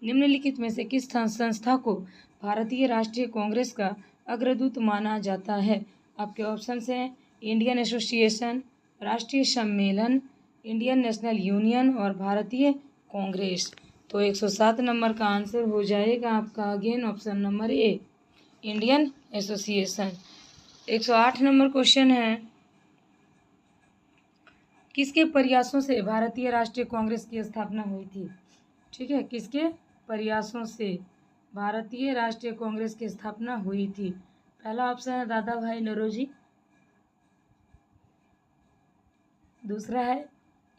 Speaker 1: निम्नलिखित में से किस संस्था को भारतीय राष्ट्रीय कांग्रेस का अग्रदूत माना जाता है? आपके ऑप्शन हैं इंडियन एसोसिएशन, राष्ट्रीय सम्मेलन, इंडियन नेशनल यूनियन और भारतीय कांग्रेस। तो 107 नंबर का आंसर हो जाएगा आपका अगेन ऑप्शन नंबर ए, इंडियन एसोसिएशन। 108 नंबर क्वेश्चन है, किसके प्रयासों से भारतीय राष्ट्रीय कांग्रेस की स्थापना हुई थी? ठीक है, किसके प्रयासों से भारतीय राष्ट्रीय कांग्रेस की स्थापना हुई थी? पहला ऑप्शन है दादा भाई नौरोजी, दूसरा है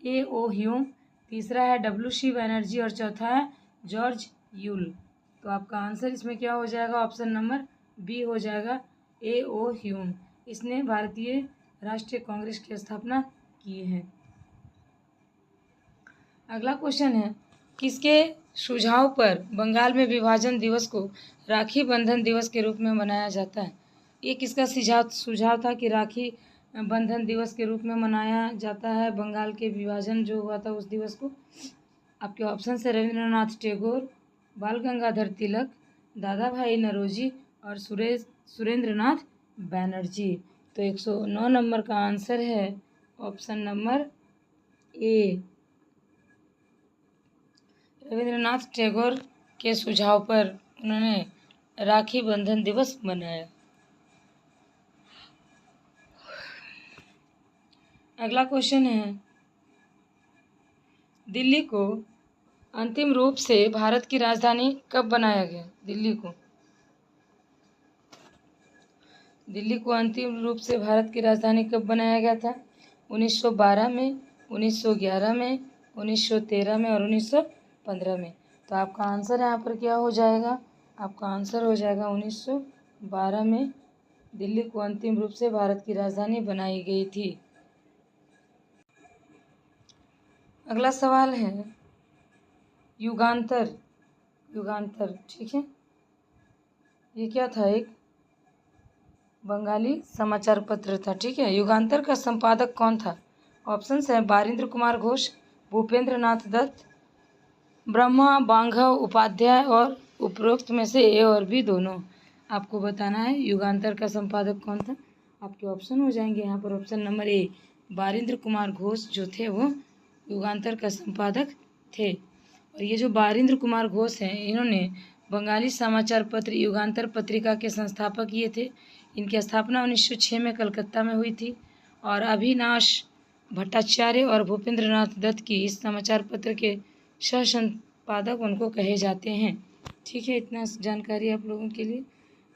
Speaker 1: ए.ओ. ह्यूम, तीसरा है W.C. बनर्जी और चौथा है जॉर्ज यूल। तो आपका आंसर इसमें क्या हो जाएगा, ऑप्शन नंबर बी हो जाएगा, ए.ओ. ह्यूम। इसने भारतीय राष्ट्रीय कांग्रेस की स्थापना की है। अगला क्वेश्चन है, किसके सुझाव पर बंगाल में विभाजन दिवस को राखी बंधन दिवस के रूप में मनाया जाता है? ये किसका सुझाव था कि राखी बंधन दिवस के रूप में मनाया जाता है बंगाल के विभाजन जो हुआ था उस दिवस को? आपके ऑप्शन है रविंद्रनाथ टैगोर, बाल गंगाधर तिलक, दादा भाई नौरोजी और सुरेंद्रनाथ बैनर्जी। तो 109 नंबर का आंसर है ऑप्शन नंबर ए, रविंद्रनाथ टैगोर के सुझाव पर उन्होंने राखी बंधन दिवस मनाया। अगला क्वेश्चन है, दिल्ली को अंतिम रूप से भारत की राजधानी कब बनाया गया? दिल्ली को अंतिम रूप से भारत की राजधानी कब बनाया गया था? 1912 में, 1911 में, 1913 में और 1915 में। तो आपका आंसर यहाँ पर क्या हो जाएगा? आपका आंसर हो जाएगा 1912 में दिल्ली को अंतिम रूप से भारत की राजधानी बनाई गई थी। अगला सवाल है, युगांतर, युगांतर, ठीक है। ये क्या था, एक बंगाली समाचार पत्र था, ठीक है। युगांतर का संपादक कौन था? ऑप्शंस है बारिंद्र कुमार घोष, भूपेंद्र नाथ दत्त, ब्रह्मा बांगव उपाध्याय और उपरोक्त में से ए और बी दोनों। आपको बताना है युगांतर का संपादक कौन था। आपके ऑप्शन हो जाएंगे यहाँ पर। ऑप्शन नंबर ए बारिंद्र कुमार घोष जो थे वो युगांतर का संपादक थे। और ये जो बारिंद्र कुमार घोष हैं, इन्होंने बंगाली समाचार पत्र युगांतर पत्रिका के संस्थापक ये थे। इनकी स्थापना 1906 में कलकत्ता में हुई थी। और अभिनाश भट्टाचार्य और भूपेंद्र नाथ दत्त की इस समाचार पत्र के सह संपादक उनको कहे जाते हैं, ठीक है। इतना जानकारी आप लोगों के लिए।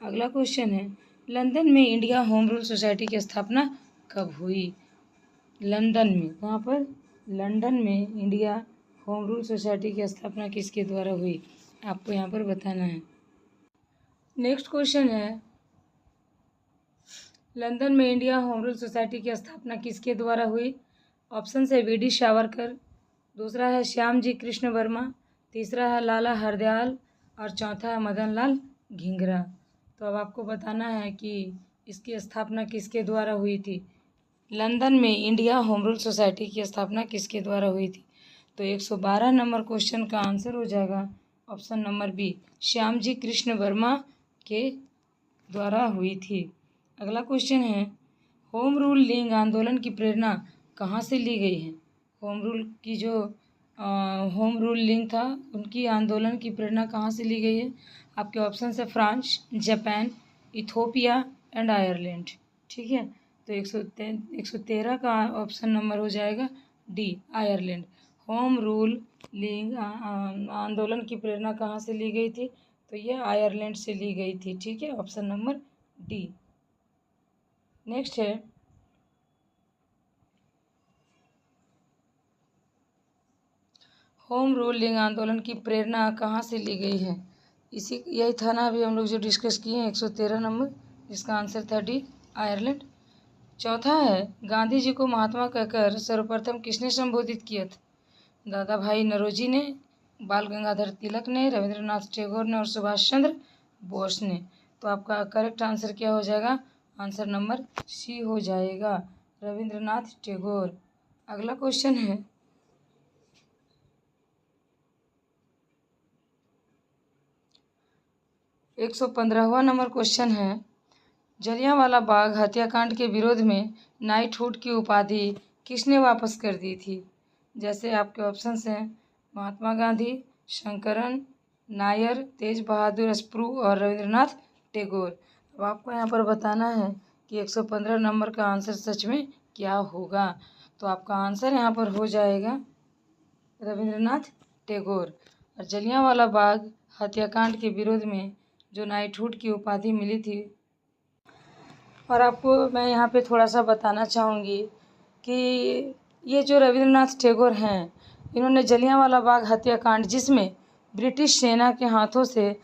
Speaker 1: अगला क्वेश्चन है, लंदन में इंडिया होम रूल सोसाइटी की स्थापना कब हुई? लंदन में, कहाँ पर? लंदन में इंडिया होम रूल सोसाइटी की स्थापना किसके द्वारा हुई? आपको यहाँ पर बताना है। नेक्स्ट क्वेश्चन है, लंदन में इंडिया होम रूल सोसाइटी की स्थापना किसके द्वारा हुई? ऑप्शन है वी डी सावरकर, दूसरा है श्याम जी कृष्ण वर्मा, तीसरा है लाला हरदयाल और चौथा है मदन लाल घिंगरा। तो अब आपको बताना है कि इसकी स्थापना किसके द्वारा हुई थी। लंदन में इंडिया होम रूल सोसाइटी की स्थापना किसके द्वारा हुई थी? तो 112 नंबर क्वेश्चन का आंसर हो जाएगा option number B, Shyam ji Krishna Verma के द्वारा हुई थी। अगला क्वेश्चन है, होम रूल लिंग आंदोलन की प्रेरणा कहाँ से ली गई है? होम रूल की जो होम रूल लिंग था उनकी आंदोलन की प्रेरणा कहाँ से ली गई है? आपके ऑप्शन है France, Japan, Ethiopia and Ireland, ठीक है। तो 113 का ऑप्शन नंबर हो जाएगा डी, आयरलैंड। होम रूल लिंग आंदोलन की प्रेरणा कहाँ से ली गई थी? तो ये आयरलैंड से ली गई थी, ठीक है। Option number D. नेक्स्ट है, होम रूल लिंग आंदोलन की प्रेरणा कहाँ से ली गई है? यही था ना अभी हम लोग जो डिस्कस किए हैं, 113 नंबर, जिसका आंसर था डी, आयरलैंड। चौथा है, गांधी जी को महात्मा कहकर सर्वप्रथम किसने संबोधित किया था? दादा भाई नौरोजी ने, बाल गंगाधर तिलक ने, रविंद्रनाथ टैगोर ने और सुभाष चंद्र बोस ने। तो आपका करेक्ट आंसर क्या हो जाएगा? आंसर नंबर सी हो जाएगा, रविंद्रनाथ टैगोर। अगला क्वेश्चन है, 115वां नंबर क्वेश्चन है, जलियांवाला बाग हत्याकांड के विरोध में नाइटहुड की उपाधि किसने वापस कर दी थी? जैसे आपके ऑप्शंस हैं महात्मा गांधी, शंकरन नायर, तेज बहादुर स्प्रू और रविंद्रनाथ टैगोर। अब आपको यहाँ पर बताना है कि 115 नंबर का आंसर सच में क्या होगा। तो आपका आंसर यहाँ पर हो जाएगा रविंद्रनाथ टैगोर। और जलियांवाला बाग हत्याकांड के विरोध में जो नाइटहुड की उपाधि मिली थी। और आपको मैं यहाँ पे थोड़ा सा बताना चाहूँगी कि ये जो रविंद्रनाथ टैगोर हैं, इन्होंने जलियांवाला बाग हत्याकांड, जिसमें ब्रिटिश सेना के हाथों से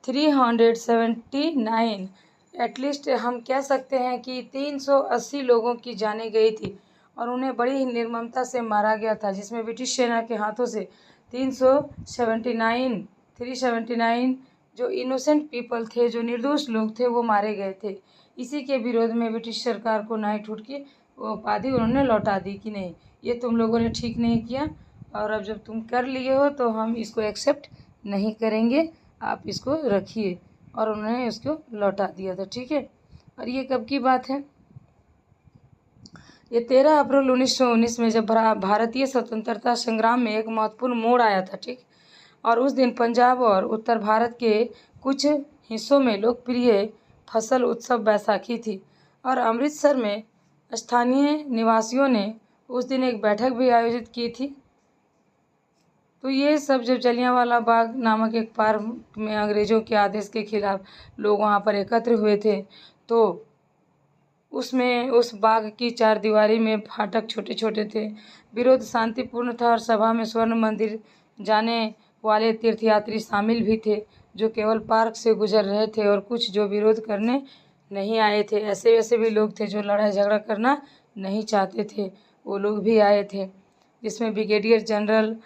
Speaker 1: 379 एटलीस्ट हम कह सकते हैं कि 380 लोगों की जानें गई थी और उन्हें बड़ी ही निर्ममता से मारा गया था, जिसमें ब्रिटिश सेना के हाथों से 379 जो इनोसेंट पीपल थे, जो निर्दोष लोग थे, वो मारे गए थे। इसी के विरोध में ब्रिटिश सरकार को नाइटहुड की उपाधि उन्होंने लौटा दी कि नहीं, ये तुम लोगों ने ठीक नहीं किया और अब जब तुम कर लिए हो तो हम इसको एक्सेप्ट नहीं करेंगे, आप इसको रखिए। और उन्होंने इसको लौटा दिया था, ठीक है। और ये कब की बात है? ये 13 अप्रैल 1919 में, जब भारतीय स्वतंत्रता संग्राम में एक महत्वपूर्ण मोड़ आया था, ठीक। और उस दिन पंजाब और उत्तर भारत के कुछ हिस्सों में लोकप्रिय फसल उत्सव बैसाखी थी और अमृतसर में स्थानीय निवासियों ने उस दिन एक बैठक भी आयोजित की थी। तो ये सब जब जलियांवाला बाग नामक एक पार्क में अंग्रेज़ों के आदेश के खिलाफ लोग वहाँ पर एकत्र हुए थे, तो उसमें उस बाग की चारदीवारी में फाटक छोटे छोटे थे। विरोध शांतिपूर्ण था और सभा में स्वर्ण मंदिर जाने वाले तीर्थयात्री शामिल भी थे, जो केवल पार्क से गुजर रहे थे, और कुछ जो विरोध करने नहीं आए थे। ऐसे वैसे भी लोग थे जो लड़ाई झगड़ा करना नहीं चाहते थे, वो लोग भी आए थे। जिसमें brigadier general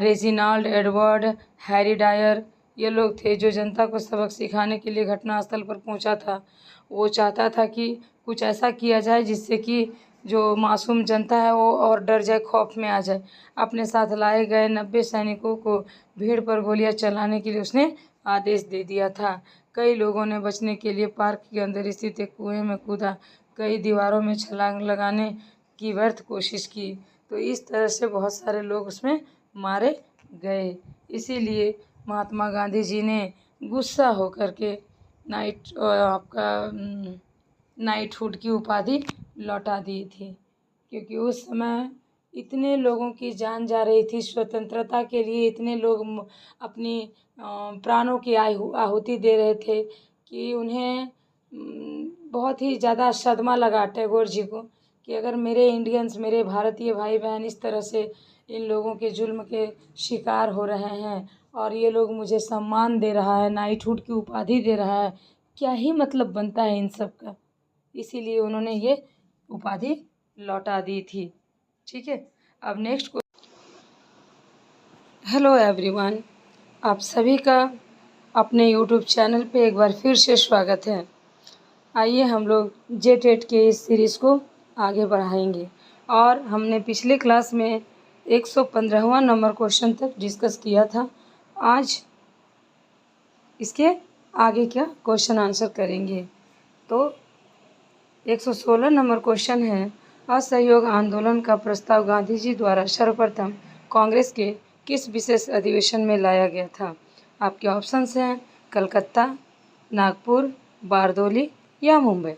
Speaker 1: Reginald Edward, Harry Dyer, ये लोग थे जो जनता को सबक सिखाने के लिए घटनास्थल पर पहुंचा था। वो चाहता था कि कुछ ऐसा किया जाए जिससे कि जो मासूम जनता है वो और डर जाए, खौफ में आ जाए। अपने साथ लाए गए 90 सैनिकों को भीड़ पर गोलियां चलाने के लिए उसने आदेश दे दिया था। कई लोगों ने बचने के लिए पार्क के अंदर स्थित एक कुएं में कूदा, कई दीवारों में छलांग लगाने की व्यर्थ कोशिश की। तो इस तरह से बहुत सारे लोग उसमें मारे गए। इसीलिए महात्मा गांधी जी ने गुस्सा होकर के नाइटहुड की उपाधि लौटा दी थी, क्योंकि उस समय इतने लोगों की जान जा रही थी स्वतंत्रता के लिए, इतने लोग अपनी प्राणों की आहुति दे रहे थे कि उन्हें बहुत ही ज़्यादा सदमा लगा टैगोर जी को कि अगर मेरे इंडियंस, मेरे भारतीय भाई बहन इस तरह से इन लोगों के जुल्म के शिकार हो रहे हैं और ये लोग मुझे सम्मान दे रहा है, नाइटहुड की उपाधि दे रहा है, क्या ही मतलब बनता है इन सब का। इसीलिए उन्होंने ये उपाधि लौटा दी थी। ठीक है, अब नेक्स्ट। हेलो एवरीवन, आप सभी का अपने यूट्यूब चैनल पे एक बार फिर से स्वागत है। आइए हम लोग JTET के इस सीरीज़ को आगे बढ़ाएंगे और हमने पिछले क्लास में 115वां नंबर क्वेश्चन तक डिस्कस किया था। आज इसके आगे क्या क्वेश्चन आंसर करेंगे। तो 116 नंबर क्वेश्चन है, असहयोग आंदोलन का प्रस्ताव गांधी जी द्वारा सर्वप्रथम कांग्रेस के किस विशेष अधिवेशन में लाया गया था। आपके ऑप्शंस हैं कलकत्ता, नागपुर, बारदोली या मुंबई।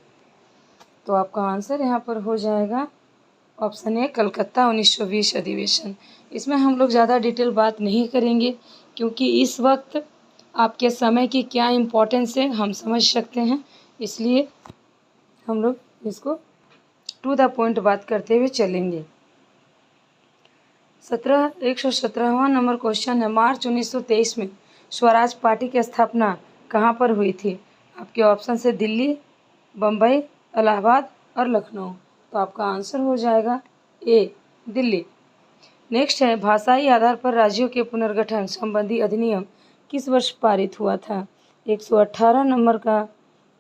Speaker 1: तो आपका आंसर यहाँ पर हो जाएगा ऑप्शन ए कलकत्ता 1920 अधिवेशन। इसमें हम लोग ज़्यादा डिटेल बात नहीं करेंगे क्योंकि इस वक्त आपके समय की क्या इम्पोर्टेंस है हम समझ सकते हैं, इसलिए हम लोग इसको टू द पॉइंट बात करते हुए चलेंगे। 117वां नंबर क्वेश्चन है, मार्च 1923 में स्वराज पार्टी की स्थापना कहाँ पर हुई थी। आपके ऑप्शन है दिल्ली, बम्बई, इलाहाबाद और लखनऊ। तो आपका आंसर हो जाएगा ए दिल्ली। नेक्स्ट है, भाषाई आधार पर राज्यों के पुनर्गठन संबंधी अधिनियम किस वर्ष पारित हुआ था। 118 नंबर का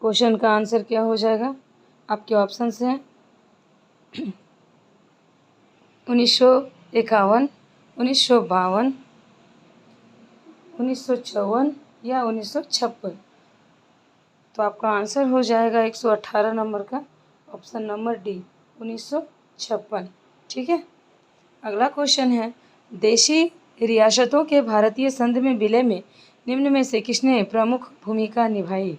Speaker 1: क्वेश्चन का आंसर क्या हो जाएगा। आपके ऑप्शन हैं 1951, 1952, 1954 या 1956। तो आपका आंसर हो जाएगा 118 नंबर का ऑप्शन नंबर डी 1956। ठीक है, अगला क्वेश्चन है, देशी रियासतों के भारतीय संघ में विलय में निम्न में से किसने प्रमुख भूमिका निभाई।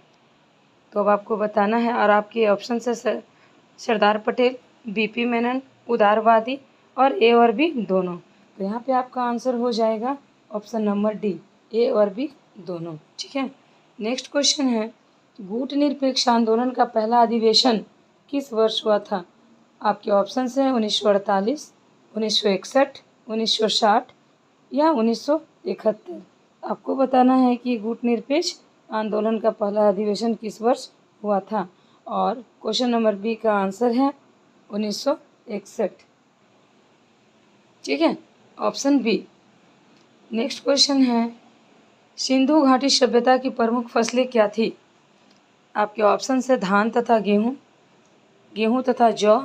Speaker 1: तो अब आपको बताना है और आपके ऑप्शन से सरदार पटेल, BP मेनन, उदारवादी और ए और बी दोनों। तो यहाँ पे आपका आंसर हो जाएगा ऑप्शन नंबर डी ए और बी दोनों। ठीक है, नेक्स्ट क्वेश्चन है, गुटनिरपेक्ष आंदोलन का पहला अधिवेशन किस वर्ष हुआ था। आपके ऑप्शन हैं 1948, 1961, 1960 या 1971। आपको बताना है कि गुटनिरपेक्ष आंदोलन का पहला अधिवेशन किस वर्ष हुआ था और क्वेश्चन नंबर बी का आंसर है 1961। ठीक है, ऑप्शन बी। नेक्स्ट क्वेश्चन है, सिंधु घाटी सभ्यता की प्रमुख फसलें क्या थी। आपके ऑप्शन है धान तथा गेहूँ तथा जौ,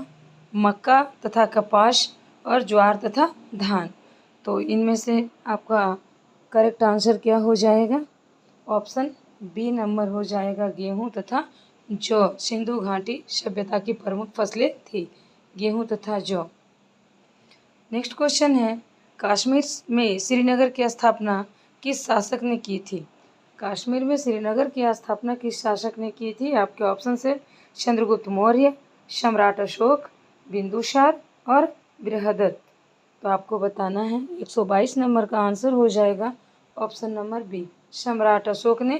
Speaker 1: मक्का तथा कपास और ज्वार तथा धान। तो इनमें से आपका करेक्ट आंसर क्या हो जाएगा। ऑप्शन बी नंबर हो जाएगा, गेहूँ तथा जौ सिंधु घाटी सभ्यता की प्रमुख फसलें थी, गेहूँ तथा जौ। नेक्स्ट क्वेश्चन है, कश्मीर में श्रीनगर की स्थापना किस शासक ने की थी। कश्मीर में श्रीनगर की स्थापना किस शासक ने की थी। आपके ऑप्शन है चंद्रगुप्त मौर्य, सम्राट अशोक, बिंदुसार और बृहदत्त। तो आपको बताना है 122 नंबर का आंसर हो जाएगा ऑप्शन नंबर बी, सम्राट अशोक ने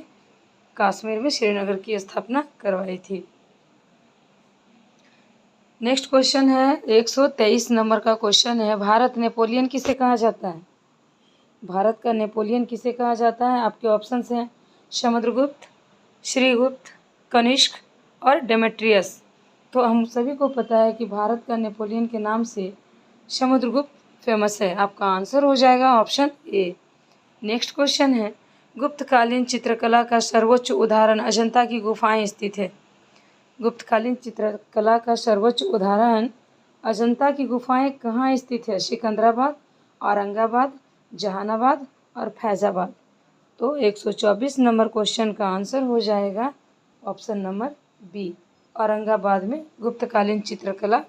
Speaker 1: कश्मीर में श्रीनगर की स्थापना करवाई थी। नेक्स्ट क्वेश्चन है, 123 नंबर का क्वेश्चन है, भारत नेपोलियन किसे कहा जाता है। भारत का नेपोलियन किसे कहा जाता है। आपके ऑप्शन हैं समुद्रगुप्त, श्रीगुप्त, कनिष्क और डेमेट्रियस। तो हम सभी को पता है कि भारत का नेपोलियन के नाम से समुद्रगुप्त फेमस है? आपका आंसर हो जाएगा ऑप्शन ए। नेक्स्ट क्वेश्चन है, गुप्तकालीन चित्रकला का सर्वोच्च उदाहरण अजंता की गुफाएं स्थित है। गुप्तकालीन चित्रकला का सर्वोच्च उदाहरण अजंता की गुफाएं कहाँ स्थित है? सिकंदराबाद, औरंगाबाद, जहानाबाद और फैज़ाबाद। तो 124 नंबर क्वेश्चन का आंसर हो जाएगा ऑप्शन नंबर बी, औरंगाबाद में गुप्तकालीन चित्रकला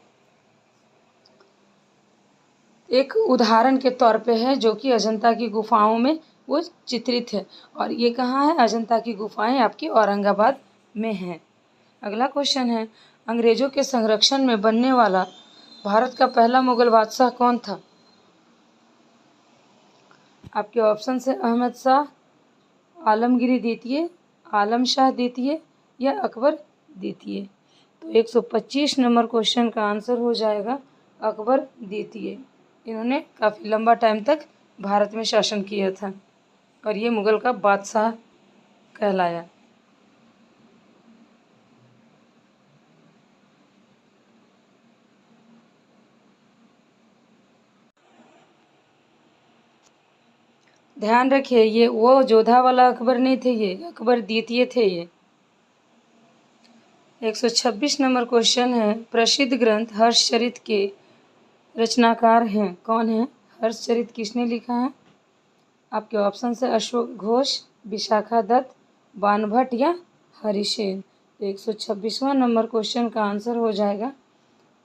Speaker 1: एक उदाहरण के तौर पे है, जो कि अजंता की गुफाओं में वो चित्रित है। और ये कहाँ है? अजंता की गुफाएं आपकी औरंगाबाद में हैं। अगला क्वेश्चन है, अंग्रेजों के संरक्षण में बनने वाला भारत का पहला मुगल बादशाह कौन था? आपके ऑप्शन है अहमद शाह, आलमगीर द्वितीय, आलम शाह द्वितीय या अकबर द्वितीय। तो 125 नंबर क्वेश्चन का आंसर हो जाएगा अकबर द्वितीय। इन्होंने काफ़ी लंबा टाइम तक भारत में शासन किया था और ये मुगल का बादशाह कहलाया। ध्यान रखिए, ये वो जोधा वाला अकबर नहीं थे, ये अकबर द्वितीय थे। ये 126 नंबर क्वेश्चन है, प्रसिद्ध ग्रंथ हर्षचरित के रचनाकार हैं कौन है? हर्षचरित किसने लिखा है? आपके ऑप्शन है अशोक घोष, विशाखा दत्त, बाणभट्ट या हरिसेन। 126वां नंबर क्वेश्चन का आंसर हो जाएगा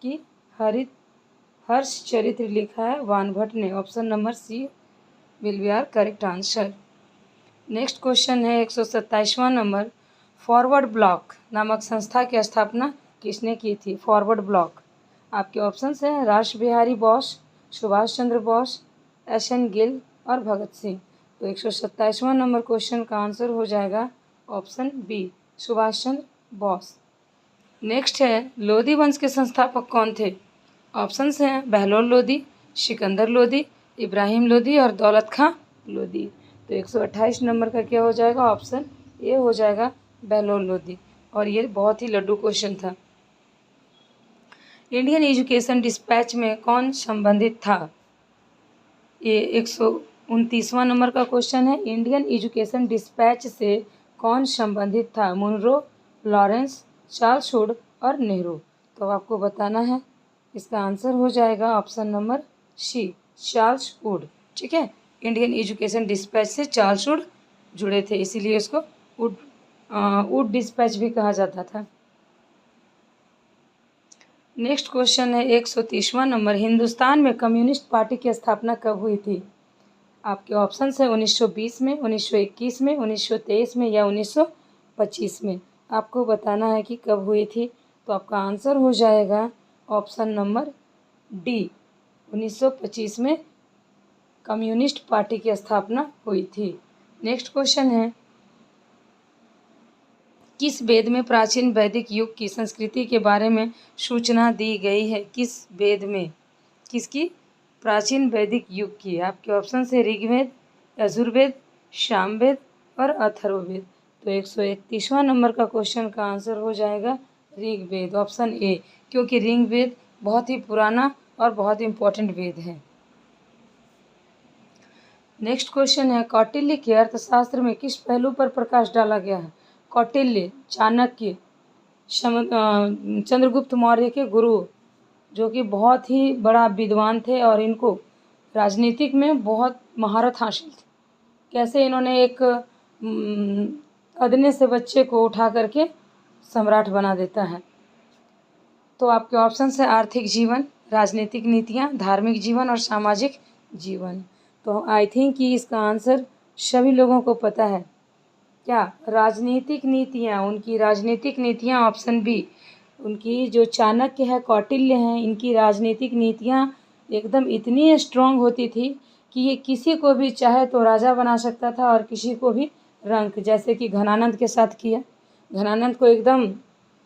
Speaker 1: कि हर्षचरित्र लिखा है बाणभट्ट ने। Option number C will be our correct answer. Next question है 127वां नंबर, फॉरवर्ड ब्लॉक नामक संस्था की स्थापना किसने की थी? Forward block. आपके ऑप्शन हैं रास बिहारी बोस, सुभाष चंद्र बोस, एस.एन. गिल और भगत सिंह। तो 127वां नंबर क्वेश्चन का आंसर हो जाएगा option B, Subhash Chandra Bose. Next है, लोधी वंश के संस्थापक कौन थे? ऑप्शंस हैं बहलोल लोधी, सिकंदर लोधी, इब्राहिम लोधी और दौलत खां लोधी। तो 128 नंबर का क्या हो जाएगा? ऑप्शन ए हो जाएगा बहलोल लोधी। और ये बहुत ही लड्डू क्वेश्चन था। इंडियन एजुकेशन डिस्पैच में कौन संबंधित था? ये 129वां नंबर का क्वेश्चन है, इंडियन एजुकेशन डिस्पैच से कौन संबंधित था? मुनरो, लॉरेंस, चार्ल्स वुड और नेहरू। तो आपको बताना है। इसका आंसर हो जाएगा option number C, Charles Wood. ठीक है, इंडियन एजुकेशन डिस्पैच से चार्ल्स वुड जुड़े थे, इसीलिए इसको वुड डिस्पैच भी कहा जाता था। नेक्स्ट क्वेश्चन है 130वां नंबर, हिंदुस्तान में कम्युनिस्ट पार्टी की स्थापना कब हुई थी? आपके ऑप्शन है 1920 में, 1921 में, 1923 में या 1925 में। आपको बताना है कि कब हुई थी। तो आपका आंसर हो जाएगा ऑप्शन नंबर डी, 1925 में कम्युनिस्ट पार्टी की स्थापना हुई थी। नेक्स्ट क्वेश्चन है, किस वेद में प्राचीन वैदिक युग की संस्कृति के बारे में सूचना दी गई है? किस वेद में? किसकी? प्राचीन वैदिक युग की। आपके ऑप्शन है ऋग्वेद, यजुर्वेद, सामवेद और अथर्ववेद। तो 131वां नंबर का क्वेश्चन का आंसर हो जाएगा ऋग्वेद, ऑप्शन ए, क्योंकि ऋग्वेद बहुत ही पुराना और बहुत इम्पोर्टेंट वेद है। नेक्स्ट क्वेश्चन है, कौटिल्य के अर्थशास्त्र में किस पहलू पर प्रकाश डाला गया है? कौटिल्य, चाणक्य, चंद्रगुप्त मौर्य के गुरु, जो कि बहुत ही बड़ा विद्वान थे और इनको राजनीतिक में बहुत महारत हासिल थी। कैसे इन्होंने एक अदने से बच्चे को उठा करके सम्राट बना देता है। तो आपके ऑप्शन है आर्थिक जीवन, राजनीतिक नीतियाँ, धार्मिक जीवन और सामाजिक जीवन। तो आई थिंक कि इसका आंसर सभी लोगों को पता है। क्या? राजनीतिक नीतियाँ, उनकी राजनीतिक नीतियाँ, ऑप्शन बी। उनकी जो चाणक्य है, कौटिल्य हैं, इनकी राजनीतिक नीतियाँ एकदम इतनी स्ट्रांग होती थी कि ये किसी को भी चाहे तो राजा बना सकता था और किसी को भी रंक, जैसे कि घनानंद के साथ किया। घनानंद को एकदम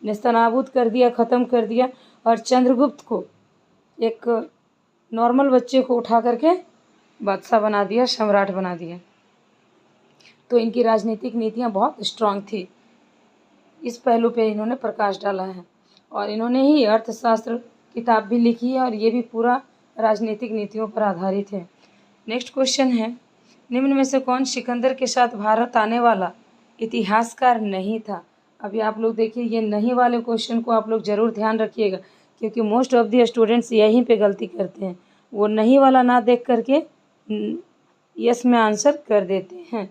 Speaker 1: नेस्तनाबूद कर दिया, ख़त्म कर दिया, और चंद्रगुप्त को, एक नॉर्मल बच्चे को उठा करके बादशाह बना दिया, सम्राट बना दिया। तो इनकी राजनीतिक नीतियाँ बहुत स्ट्रांग थी। इस पहलू पे इन्होंने प्रकाश डाला है और इन्होंने ही अर्थशास्त्र किताब भी लिखी है और ये भी पूरा राजनीतिक नीतियों पर आधारित है। नेक्स्ट क्वेश्चन है, निम्न में से कौन सिकंदर के साथ भारत आने वाला इतिहासकार नहीं था? अभी आप लोग देखिए, ये नहीं वाले क्वेश्चन को आप लोग ज़रूर ध्यान रखिएगा, क्योंकि मोस्ट ऑफ द स्टूडेंट्स यहीं पे गलती करते हैं, वो नहीं वाला ना देख करके यस में आंसर कर देते हैं।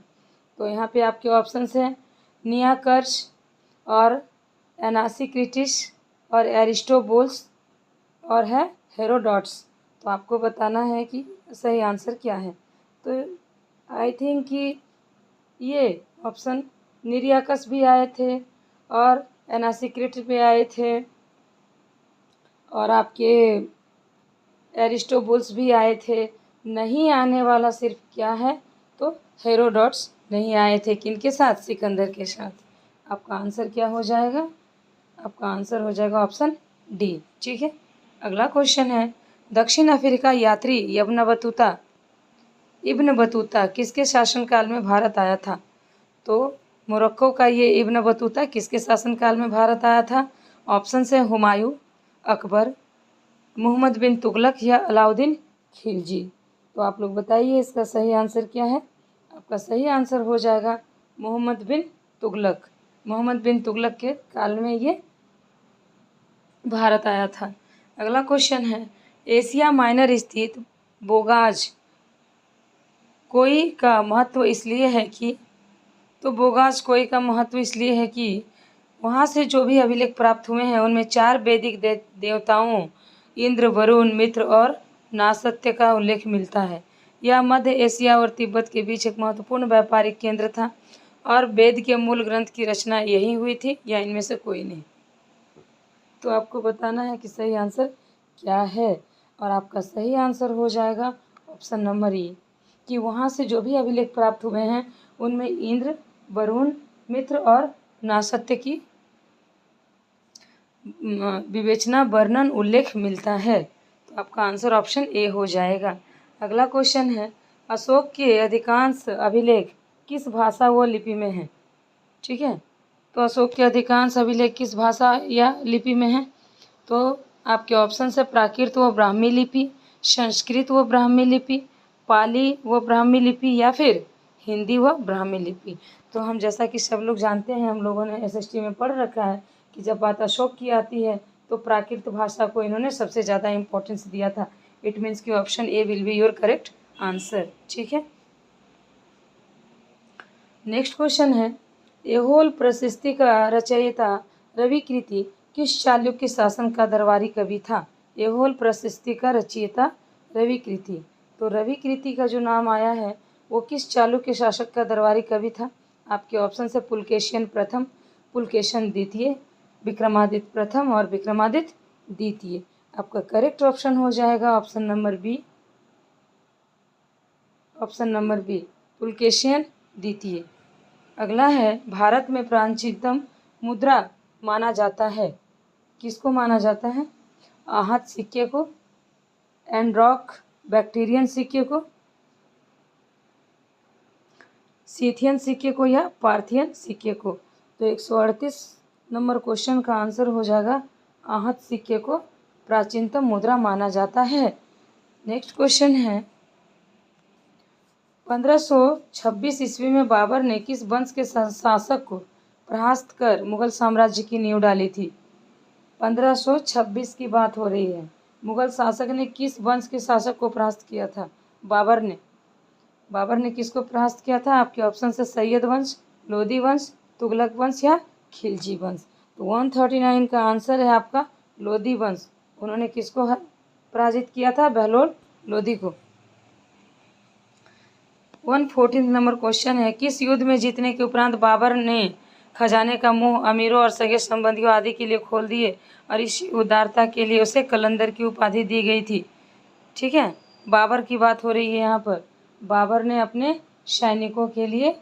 Speaker 1: तो यहाँ पे आपके ऑप्शंस हैं नियाकर्ष और एनासीक्रिटिस और एरिस्टोबुल्स और है हेरोडोट्स। तो आपको बताना है कि सही आंसर क्या है। तो आई थिंक कि ये ऑप्शन निरियाकस भी आए थे और एनासीक्रिटिस भी आए थे और आपके एरिस्टोबुल्स भी आए थे। नहीं आने वाला सिर्फ क्या है, तो हेरोडोट्स नहीं आए थे। किनके साथ? सिकंदर के साथ। आपका आंसर क्या हो जाएगा? आपका आंसर हो जाएगा ऑप्शन डी। ठीक है, अगला क्वेश्चन है, दक्षिण अफ्रीका यात्री इब्न बतूता किसके शासनकाल में भारत आया था? तो मोरक्को का ये इब्न बतूता किसके शासनकाल में भारत आया था? ऑप्शन है हुमायूं, अकबर, मोहम्मद बिन तुगलक या अलाउद्दीन खिलजी। तो आप लोग बताइए इसका सही आंसर क्या है? आपका सही आंसर हो जाएगा मोहम्मद बिन तुगलक। मोहम्मद बिन तुगलक के काल में ये भारत आया था। अगला क्वेश्चन है, एशिया माइनर स्थित बोगाज कोई का महत्व इसलिए है कि तो बोगाज कोई का महत्व इसलिए है कि वहाँ से जो भी अभिलेख प्राप्त हुए हैं उनमें 4 वैदिक देवताओं इंद्र, वरुण, मित्र और नासत्य का उल्लेख मिलता है। यह मध्य एशिया और तिब्बत के बीच एक महत्वपूर्ण व्यापारिक केंद्र था और वेद के मूल ग्रंथ की रचना यहीं हुई थी या इनमें से कोई नहीं। तो आपको बताना है कि सही आंसर क्या है, और आपका सही आंसर हो जाएगा ऑप्शन नंबर ई, कि वहाँ से जो भी अभिलेख प्राप्त हुए हैं उनमें इंद्र, वरुण, मित्र और नासत्य की विवेचना, वर्णन, उल्लेख मिलता है। तो आपका आंसर ऑप्शन ए हो जाएगा। अगला क्वेश्चन है, अशोक के अधिकांश अभिलेख किस भाषा व लिपि में हैं? ठीक है, तो अशोक के अधिकांश अभिलेख किस भाषा या लिपि में हैं? तो आपके ऑप्शन है प्राकृत व ब्राह्मी लिपि, संस्कृत व ब्राह्मी लिपि, पाली व ब्राह्मी लिपि या फिर हिंदी व ब्राह्मी लिपि। तो हम जैसा कि सब लोग जानते हैं, हम लोगों ने एसएसटी में पढ़ रखा है कि जब बात अशोक की आती है तो प्राकृत भाषा को इन्होंने सबसे ज़्यादा इम्पोर्टेंस दिया था। इट मीन्स कि option A will be your correct answer. ठीक है, नेक्स्ट क्वेश्चन है, ऐहोल प्रशस्ति का रचयिता रविकृति किस चालुक्य शासन का दरबारी कवि था? ऐहोल प्रशस्ति का रचयिता रविकृति। तो रविकृति का जो नाम आया है वो किस चालुक्य शासक का दरबारी कवि था? आपके ऑप्शन से पुलकेशियन प्रथम, पुलकेशियन द्वितीय, विक्रमादित्य प्रथम और विक्रमादित्य द्वितीय। आपका करेक्ट ऑप्शन हो जाएगा option number B. Option number B, Pulakeshin द्वितीय। अगला है, भारत में प्राचीनतम मुद्रा माना जाता है, किसको माना जाता है? आहत सिक्के को, एंड्रॉक बैक्टीरियन सिक्के को, सीथियन सिक्के को या पार्थियन सिक्के को। तो 138 नंबर क्वेश्चन का आंसर हो जाएगा आहत सिक्के को प्राचीनतम मुद्रा माना जाता है। नेक्स्ट क्वेश्चन है, 1526 ईस्वी में बाबर ने किस वंश के शासक को परास्त कर मुगल साम्राज्य की नींव डाली थी? 1526 की बात हो रही है। मुगल शासक ने किस वंश के शासक को परास्त किया था? बाबर ने किसको परास्त किया था? आपके ऑप्शन से सैयद वंश, लोदी वंश, तुगलक वंश या खिलजी वंश। तो 139 का आंसर है आपका लोदी वंश। उन्होंने किसको पराजित किया था? बहलोल लोदी को। 114 नंबर क्वेश्चन है, किस युद्ध में जीतने के उपरांत बाबर ने खजाने का मुंह अमीरों और सगे संबंधियों आदि के लिए खोल दिए और इस उदारता के लिए उसे कलंदर की उपाधि दी गई थी? ठीक है, बाबर की बात हो रही है यहाँ पर। बाबर ने अपने सैनिकों के लिए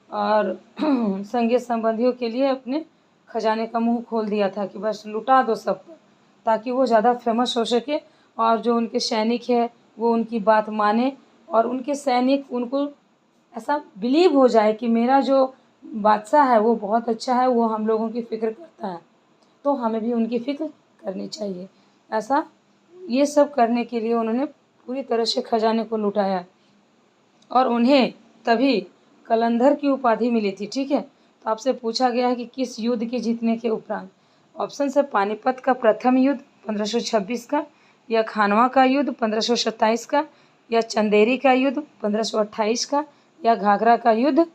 Speaker 1: और संगे संबंधियों के लिए अपने खजाने का मुंह खोल दिया था कि बस लुटा दो सब पर, ताकि वो ज़्यादा फेमस हो सके और जो उनके सैनिक है वो उनकी बात माने और उनके सैनिक उनको ऐसा बिलीव हो जाए कि मेरा जो बादशाह है वो बहुत अच्छा है, वो हम लोगों की फ़िक्र करता है, तो हमें भी उनकी फ़िक्र करनी चाहिए। ऐसा ये सब करने के लिए उन्होंने पूरी तरह से खजाने को लुटाया और उन्हें तभी कलंधर की उपाधि मिली थी। ठीक है, तो आपसे पूछा गया है कि किस युद्ध के जीतने के उपरांत। ऑप्शन है पानीपत का प्रथम युद्ध 1526 का, या खानवा का युद्ध 1527 का, या चंदेरी का युद्ध 1528 का, या घाघरा का युद्ध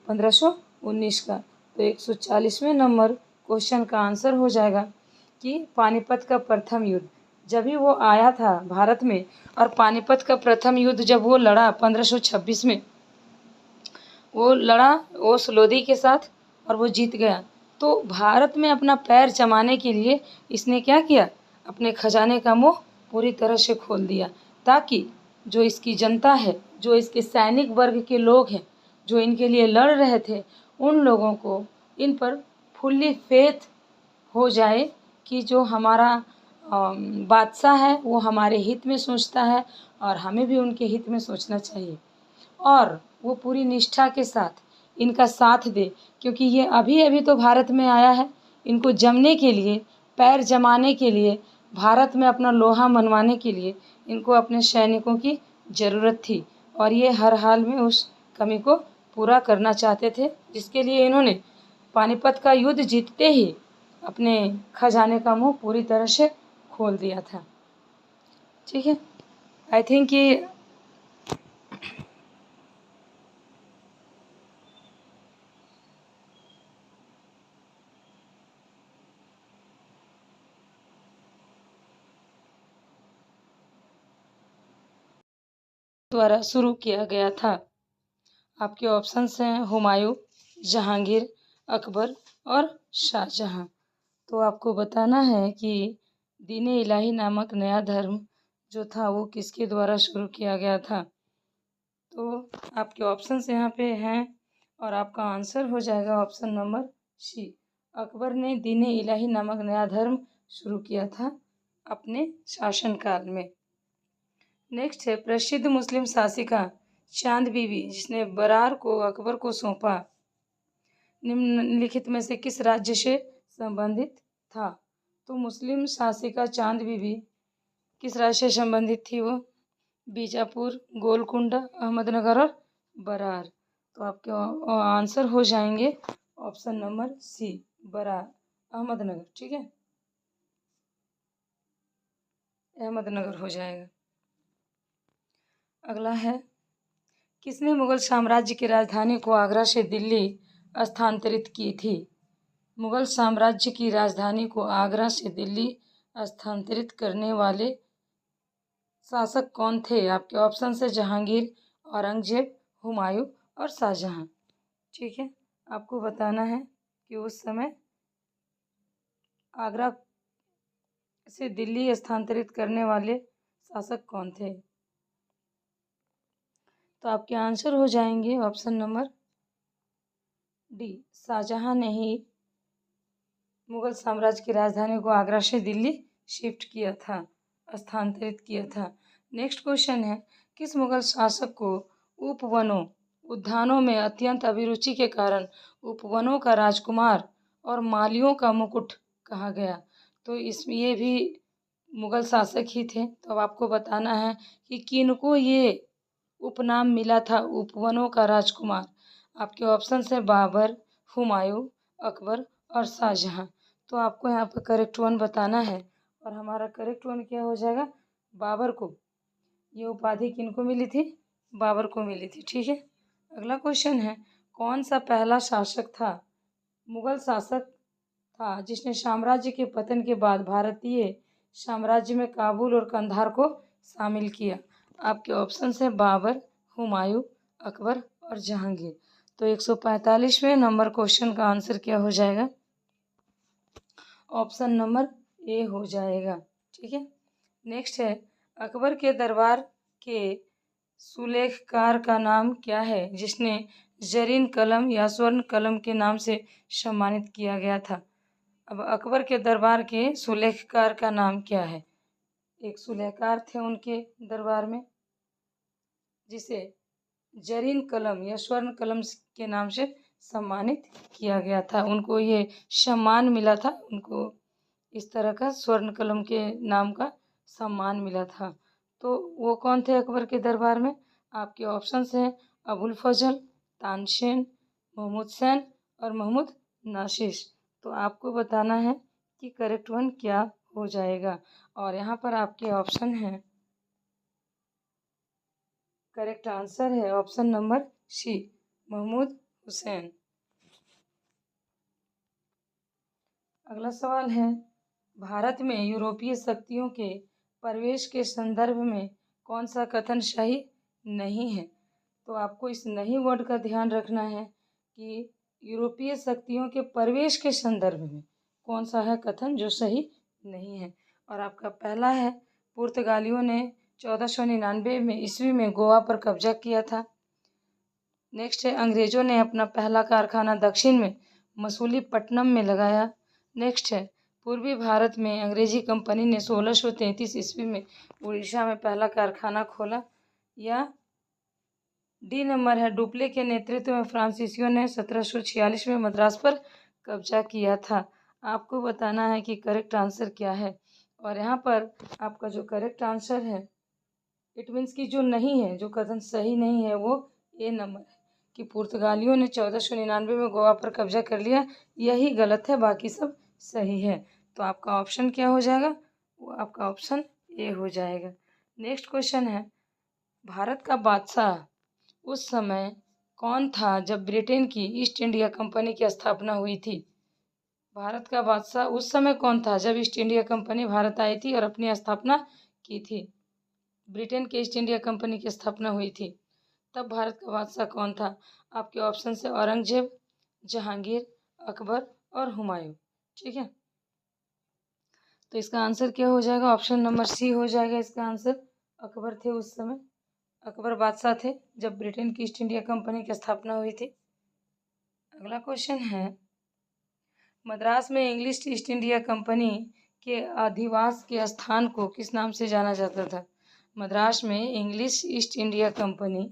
Speaker 1: 1519 का। तो 140वें नंबर क्वेश्चन का आंसर हो जाएगा कि पानीपत का प्रथम युद्ध। जब ही वो आया था भारत में और पानीपत का प्रथम युद्ध जब वो लड़ा 1526 में, वो लड़ा ओस लोधी के साथ और वो जीत गया। तो भारत में अपना पैर जमाने के लिए इसने क्या किया, अपने खजाने का मुंह पूरी तरह से खोल दिया, ताकि जो इसकी जनता है, जो इसके सैनिक वर्ग के लोग हैं, जो इनके लिए लड़ रहे थे, उन लोगों को इन पर फुल्ली फेथ हो जाए कि जो हमारा बादशाह है वो हमारे हित में सोचता है और हमें भी उनके हित में सोचना चाहिए, और वो पूरी निष्ठा के साथ इनका साथ दे। क्योंकि ये अभी अभी तो भारत में आया है, इनको जमने के लिए, पैर जमाने के लिए, भारत में अपना लोहा मनवाने के लिए इनको अपने सैनिकों की ज़रूरत थी, और ये हर हाल में उस कमी को पूरा करना चाहते थे, जिसके लिए इन्होंने पानीपत का युद्ध जीतते ही अपने खजाने का मुंह पूरी तरह से खोल दिया था। ठीक है, आई थिंक कि द्वारा शुरू किया गया था। आपके ऑप्शंस हैं हुमायूं, जहांगीर, अकबर और शाहजहां। तो आपको बताना है कि दीन-ए इलाही नामक नया धर्म जो था वो किसके द्वारा शुरू किया गया था। तो आपके ऑप्शंस यहाँ पे हैं और आपका आंसर हो जाएगा ऑप्शन नंबर सी। अकबर ने दीन-ए इलाही नामक नया धर्म शुरू किया था अपने शासनकाल में। नेक्स्ट है प्रसिद्ध मुस्लिम शासिका चांद बीबी जिसने बरार को अकबर को सौंपा, निम्नलिखित में से किस राज्य से संबंधित था। तो मुस्लिम शासिका चांद बीबी किस राज्य से संबंधित थी वो, बीजापुर, गोलकुंडा, अहमदनगर और बरार। तो आपके आंसर हो जाएंगे option number C, Berar, Ahmednagar. ठीक है, अहमदनगर हो जाएगा। अगला है किसने मुगल साम्राज्य की राजधानी को आगरा से दिल्ली स्थानांतरित की थी। मुगल साम्राज्य की राजधानी को आगरा से दिल्ली स्थानांतरित करने वाले शासक कौन थे। आपके ऑप्शन है जहांगीर, औरंगजेब, हुमायूं और शाहजहां। ठीक है, आपको बताना है कि उस समय आगरा से दिल्ली स्थानांतरित करने वाले शासक कौन थे। तो आपके आंसर हो जाएंगे ऑप्शन नंबर डी, शाहजहां ने ही मुगल साम्राज्य की राजधानी को आगरा से दिल्ली शिफ्ट किया था, स्थानांतरित किया था। नेक्स्ट क्वेश्चन है किस मुगल शासक को उपवनों उद्यानों में अत्यंत अभिरुचि के कारण उपवनों का राजकुमार और मालियों का मुकुट कहा गया। तो इसमें ये भी मुगल शासक ही थे। तो अब आपको बताना है कि किनको ये उपनाम मिला था उपवनों का राजकुमार। आपके ऑप्शन है बाबर, हुमायूं, अकबर और शाहजहां। तो आपको यहाँ पर करेक्ट वन बताना है और हमारा करेक्ट वन क्या हो जाएगा, बाबर को। ये उपाधि किनको मिली थी, बाबर को मिली थी। ठीक है, अगला क्वेश्चन है कौन सा पहला शासक था, मुगल शासक था जिसने साम्राज्य के पतन के बाद भारतीय साम्राज्य में काबुल और कंधार को शामिल किया। आपके ऑप्शन है बाबर, हुमायूं, अकबर और जहांगीर। तो 145वें नंबर क्वेश्चन का आंसर क्या हो जाएगा, ऑप्शन नंबर ए हो जाएगा। ठीक है, नेक्स्ट है अकबर के दरबार के सुलेखकार का नाम क्या है जिसने जरीन कलम या स्वर्ण कलम के नाम से सम्मानित किया गया था। अब अकबर के दरबार के सुलेखकार का नाम क्या है। एक सुलेखकार थे उनके दरबार में जिसे जरीन कलम या स्वर्ण कलम के नाम से सम्मानित किया गया था। उनको ये सम्मान मिला था, उनको इस तरह का स्वर्ण कलम के नाम का सम्मान मिला था। तो वो कौन थे अकबर के दरबार में? आपके ऑप्शंस हैं अबुल फजल, तानसेन, महमूद सैन और महमूद नाशिश। तो आपको बताना है कि करेक्ट वन क्या हो जाएगा। और यहाँ पर आपके ऑप्शन हैं, करेक्ट आंसर है option number C, Mahmud Hussain. अगला सवाल है, भारत में यूरोपीय शक्तियों के प्रवेश के संदर्भ में कौन सा कथन सही नहीं है? तो आपको इस नहीं वर्ड का ध्यान रखना है कि यूरोपीय शक्तियों के प्रवेश के संदर्भ में कौन सा है कथन जो सही नहीं है। और आपका पहला है, पुर्तगालियों ने 1499 में ईस्वी में गोवा पर कब्जा किया था। नेक्स्ट है, अंग्रेजों ने अपना पहला कारखाना दक्षिण में मसूलीपट्टनम में लगाया। नेक्स्ट है, पूर्वी भारत में अंग्रेजी कंपनी ने 1633 ईस्वी में उड़ीसा में पहला कारखाना खोला। या डी नंबर है, डुप्ले के नेतृत्व में फ्रांसीसियों ने 1746 में मद्रास पर कब्जा किया था। आपको बताना है कि करेक्ट आंसर क्या है। और यहाँ पर आपका जो करेक्ट आंसर है, इट मीन्स कि जो नहीं है, जो कथन सही नहीं है, वो ए नंबर है कि पुर्तगालियों ने 1499 में गोवा पर कब्जा कर लिया। यही गलत है, बाकी सब सही है। तो आपका ऑप्शन क्या हो जाएगा? वो आपका ऑप्शन ए हो जाएगा। नेक्स्ट क्वेश्चन है, भारत का बादशाह उस समय कौन था जब ब्रिटेन की ईस्ट इंडिया कंपनी की स्थापना हुई थी? भारत का बादशाह उस समय कौन था जब ईस्ट इंडिया कंपनी भारत आई थी और अपनी स्थापना की थी? ब्रिटेन के ईस्ट इंडिया कंपनी की स्थापना हुई थी, तब भारत का बादशाह कौन था? आपके ऑप्शन है औरंगजेब, जहांगीर, अकबर और हुमायूं। ठीक है, तो इसका आंसर क्या हो जाएगा? ऑप्शन नंबर सी हो जाएगा इसका आंसर। अकबर थे उस समय, अकबर बादशाह थे जब ब्रिटेन की ईस्ट इंडिया कंपनी की स्थापना हुई थी। अगला क्वेश्चन है, मद्रास में इंग्लिश ईस्ट इंडिया कंपनी के अधिवास के स्थान को किस नाम से जाना जाता था? मद्रास में इंग्लिश ईस्ट इंडिया कंपनी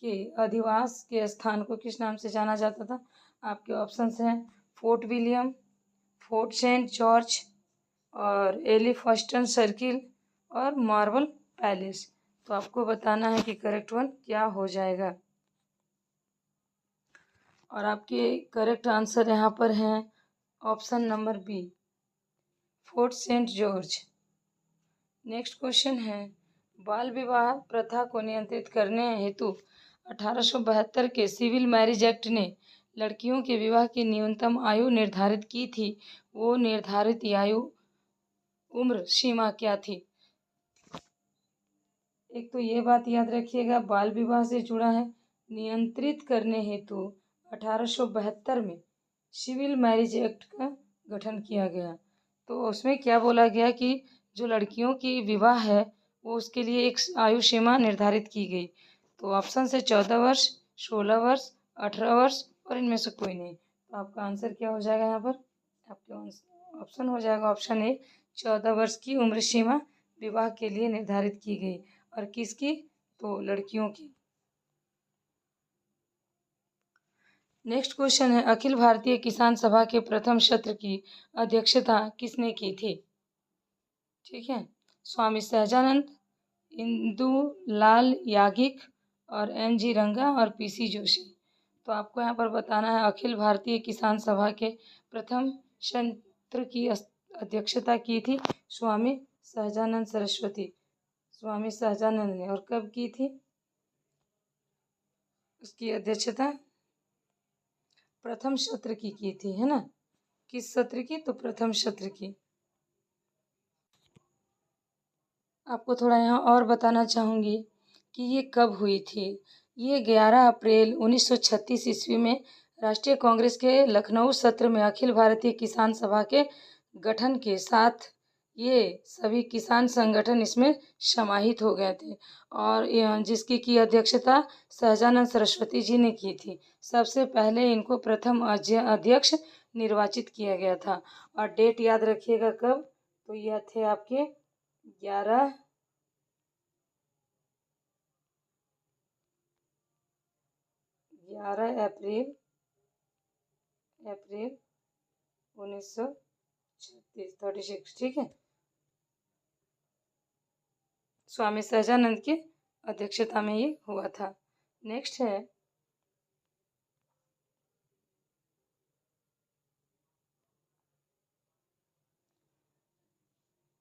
Speaker 1: के अधिवास के स्थान को किस नाम से जाना जाता था? आपके ऑप्शंस हैं Fort William, Fort St George और एलिफस्टन सर्किल और मार्बल पैलेस। तो आपको बताना है कि करेक्ट वन क्या हो जाएगा। और आपके करेक्ट आंसर यहाँ पर हैं option number B, Fort St George. Next question है, बाल विवाह प्रथा को नियंत्रित करने हेतु 1872 के सिविल मैरिज एक्ट ने लड़कियों के विवाह की न्यूनतम आयु निर्धारित की थी। वो निर्धारित आयु उम्र सीमा क्या थी? एक तो ये बात याद रखिएगा, बाल विवाह से जुड़ा है। नियंत्रित करने हेतु 1872 में सिविल मैरिज एक्ट का गठन किया गया। तो उसमें क्या बोला गया कि जो लड़कियों की विवाह है वो उसके लिए एक आयु सीमा निर्धारित की गई। तो ऑप्शन से 14 वर्ष, 16 वर्ष, 18 वर्ष और इनमें से कोई नहीं। तो आपका आंसर क्या हो जाएगा? यहाँ पर आपके ऑप्शन हो जाएगा ऑप्शन ए, 14 वर्ष की उम्र सीमा विवाह के लिए निर्धारित की गई। और किसकी? तो लड़कियों की। नेक्स्ट क्वेश्चन है, अखिल भारतीय किसान सभा के प्रथम सत्र की अध्यक्षता किसने की थी? ठीक है, स्वामी सहजानंद, इंदु लाल याज्ञिक और एन जी रंगा और पीसी जोशी। तो आपको यहाँ पर बताना है अखिल भारतीय किसान सभा के प्रथम सत्र की अध्यक्षता की थी स्वामी सहजानंद सरस्वती, स्वामी सहजानंद ने। और कब की थी उसकी अध्यक्षता? प्रथम सत्र की थी, है ना? किस सत्र की? तो प्रथम सत्र की। आपको थोड़ा यहाँ और बताना चाहूँगी कि ये कब हुई थी। ये 11 अप्रैल 1936 ईस्वी में राष्ट्रीय कांग्रेस के लखनऊ सत्र में अखिल भारतीय किसान सभा के गठन के साथ ये सभी किसान संगठन इसमें समाहित हो गए थे। और जिसकी की अध्यक्षता सहजानंद सरस्वती जी ने की थी। सबसे पहले इनको प्रथम अध्यक्ष निर्वाचित किया गया था। और डेट याद रखिएगा कब? तो यह थे आपके 11 अप्रैल 1936, 36। ठीक है, स्वामी सहजानंद की अध्यक्षता में ये हुआ था। नेक्स्ट है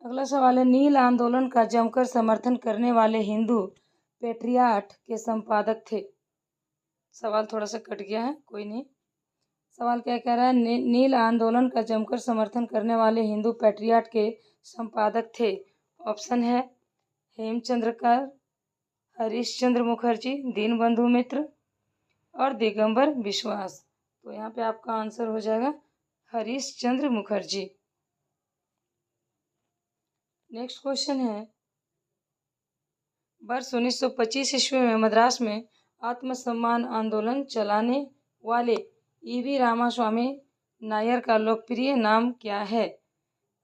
Speaker 1: अगला सवाल है, नील आंदोलन का जमकर समर्थन करने वाले हिंदू पेट्रियाट के संपादक थे। सवाल थोड़ा सा कट गया है, कोई नहीं। सवाल क्या कह रहा है, नील आंदोलन का जमकर समर्थन करने वाले हिंदू पेट्रियाट के संपादक थे। ऑप्शन है हेमचंद्रकर, हरीशचंद्र मुखर्जी, दीनबंधु मित्र और दिगंबर बिश्वास। तो यहाँ पे आपका आंसर हो जाएगा हरीशचंद्र मुखर्जी। नेक्स्ट क्वेश्चन है, वर्ष 1925 ईस्वी में मद्रास में आत्मसम्मान आंदोलन चलाने वाले ईवी रामास्वामी नायर का लोकप्रिय नाम क्या है?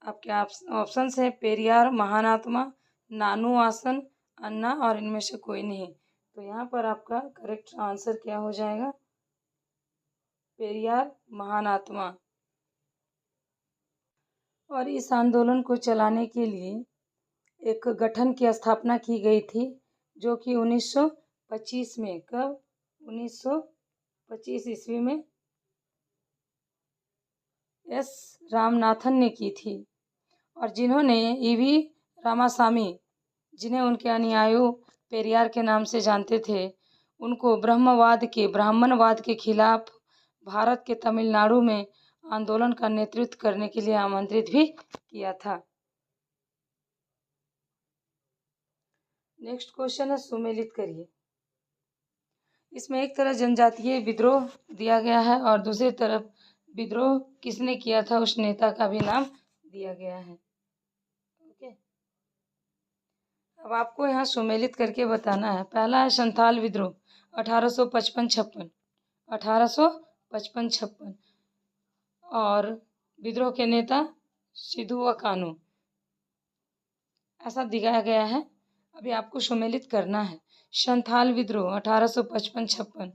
Speaker 1: आपके ऑप्शंस है पेरियार, महानात्मा, नानू आसन, अन्ना और इनमें से कोई नहीं। तो यहाँ पर आपका करेक्ट आंसर क्या हो जाएगा? पेरियार महानात्मा। और इस आंदोलन को चलाने के लिए एक गठन की स्थापना की गई थी, जो कि 1925 में, कब? 1925 ईस्वी में एस रामनाथन ने की थी। और जिन्होंने ईवी रामास्वामी, जिन्हें उनके अनुयायी पेरियार के नाम से जानते थे, उनको ब्राह्मणवाद के खिलाफ भारत के तमिलनाडु में आंदोलन का नेतृत्व करने के लिए आमंत्रित भी किया था। नेक्स्ट क्वेश्चन है, सुमेलित करिए। इसमें एक तरफ जनजातीय विद्रोह दिया गया है और दूसरी तरफ विद्रोह किसने किया था उस नेता का भी नाम दिया गया है। ओके, अब आपको यहाँ सुमेलित करके बताना है। पहला है संथाल विद्रोह 1855-56, 1855-56 और विद्रोह के नेता सिद्धू व कानू, ऐसा दिखाया गया है। अभी आपको सुमेलित करना है। संथाल विद्रोह 1855-56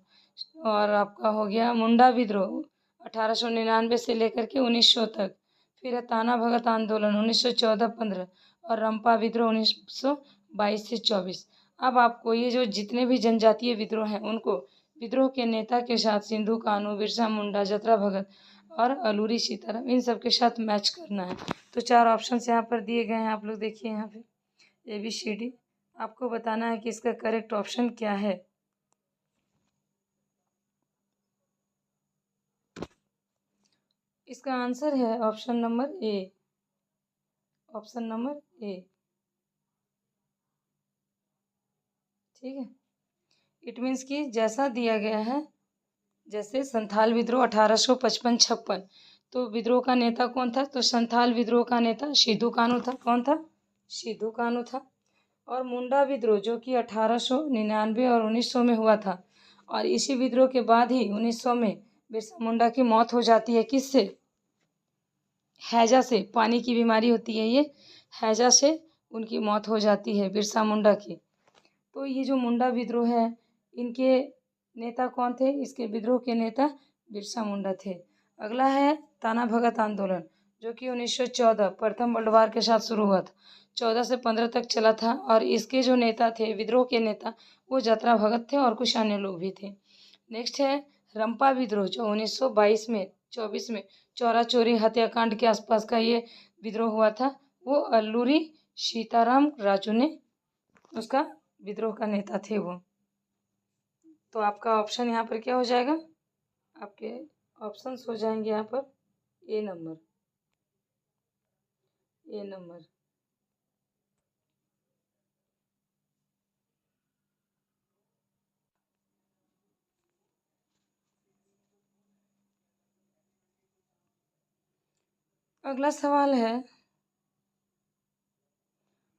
Speaker 1: और आपका हो गया मुंडा विद्रोह 1899 से लेकर के 1900 तक। फिर है ताना भगत आंदोलन 1914-15 और रंपा विद्रोह 1922 से 24। अब आपको ये जो जितने भी जनजातीय विद्रोह हैं उनको विद्रोह के नेता के साथ सिंधु कानू, बिरसा मुंडा, जतरा भगत और अलूरी सीताराम, इन सब के साथ मैच करना है। तो 4 ऑप्शन यहाँ पर दिए गए हैं, आप लोग देखिए यहाँ पे ABCD। आपको बताना है कि इसका करेक्ट ऑप्शन क्या है। इसका आंसर है ऑप्शन नंबर ए, ऑप्शन नंबर ए। ठीक है, इट मीन्स कि जैसा दिया गया है, जैसे संथाल विद्रोह 1855-56, तो विद्रोह का नेता कौन था? तो संथाल विद्रोह का नेता सिद्धू कानू था। कौन था? सिद्धू कानू था। और मुंडा विद्रोह जो कि 1899 और 1900 में हुआ था, और इसी विद्रोह के बाद ही 1900 में बिरसा मुंडा की मौत हो जाती है। किससे? हैजा से। पानी की बीमारी होती है ये, हैजा से उनकी मौत हो जाती है बिरसा मुंडा की। तो ये जो मुंडा विद्रोह है, इनके नेता कौन थे? इसके विद्रोह के नेता बिरसा मुंडा थे। अगला है ताना भगत आंदोलन, जो कि 1914 प्रथम वर्ल्ड वार के साथ शुरू हुआ था, 14 से 15 तक चला था। और इसके जो नेता थे, विद्रोह के नेता, वो जतरा भगत थे और कुछ अन्य लोग भी थे। नेक्स्ट है रंपा विद्रोह, जो 1922 में चौरा चोरी हत्याकांड के आसपास का ये विद्रोह हुआ था। वो अल्लूरी सीताराम राजू ने उसका विद्रोह का नेता थे वो। तो आपका ऑप्शन यहाँ पर क्या हो जाएगा? आपके ऑप्शंस हो जाएंगे यहाँ पर ए नंबर, ए नंबर। अगला सवाल है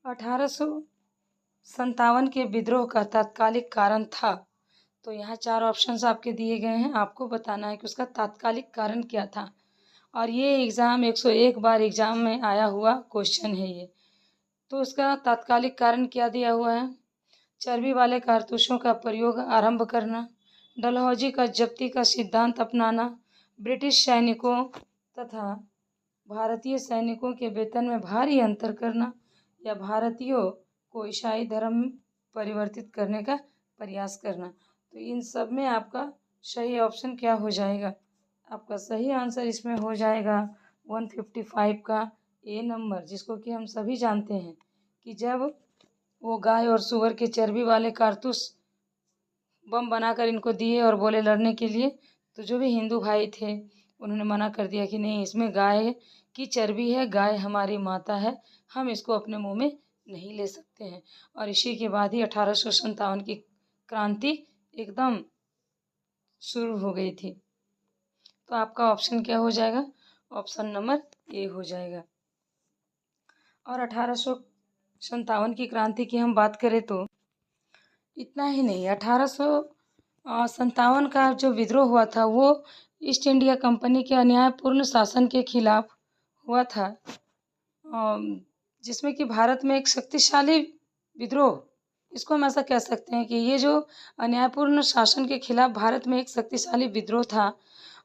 Speaker 1: 1857 के विद्रोह का तात्कालिक कारण था। तो यहाँ 4 ऑप्शंस आपके दिए गए हैं, आपको बताना है कि उसका तात्कालिक कारण क्या था। और ये एग्ज़ाम 101 बार एग्ज़ाम में आया हुआ क्वेश्चन है ये। तो उसका तात्कालिक कारण क्या दिया हुआ है? चर्बी वाले कारतूसों का प्रयोग आरंभ करना, डलहौजी का जब्ती का सिद्धांत अपनाना, ब्रिटिश सैनिकों तथा भारतीय सैनिकों के वेतन में भारी अंतर करना, या भारतीयों को ईसाई धर्म में परिवर्तित करने का प्रयास करना। तो इन सब में आपका सही ऑप्शन क्या हो जाएगा? आपका सही आंसर इसमें हो जाएगा 155 का ए नंबर, जिसको कि हम सभी जानते हैं कि जब वो गाय और सुअर के चर्बी वाले कारतूस बम बनाकर इनको दिए और बोले लड़ने के लिए, तो जो भी हिंदू भाई थे उन्होंने मना कर दिया कि नहीं, इसमें गाय की चर्बी है, गाय हमारी माता है, हम इसको अपने मुंह में नहीं ले सकते हैं। और इसी के बाद ही 1857 की क्रांति एकदम शुरू हो गई थी। तो आपका ऑप्शन क्या हो जाएगा? ऑप्शन नंबर ए हो जाएगा। और 1857 की क्रांति की हम बात करें तो इतना ही नहीं, 1857 का जो विद्रोह हुआ था वो ईस्ट इंडिया कंपनी के अन्यायपूर्ण शासन के खिलाफ हुआ था, जिसमें कि भारत में एक शक्तिशाली विद्रोह, इसको हम ऐसा कह सकते हैं कि ये जो अन्यायपूर्ण शासन के खिलाफ भारत में एक शक्तिशाली विद्रोह था।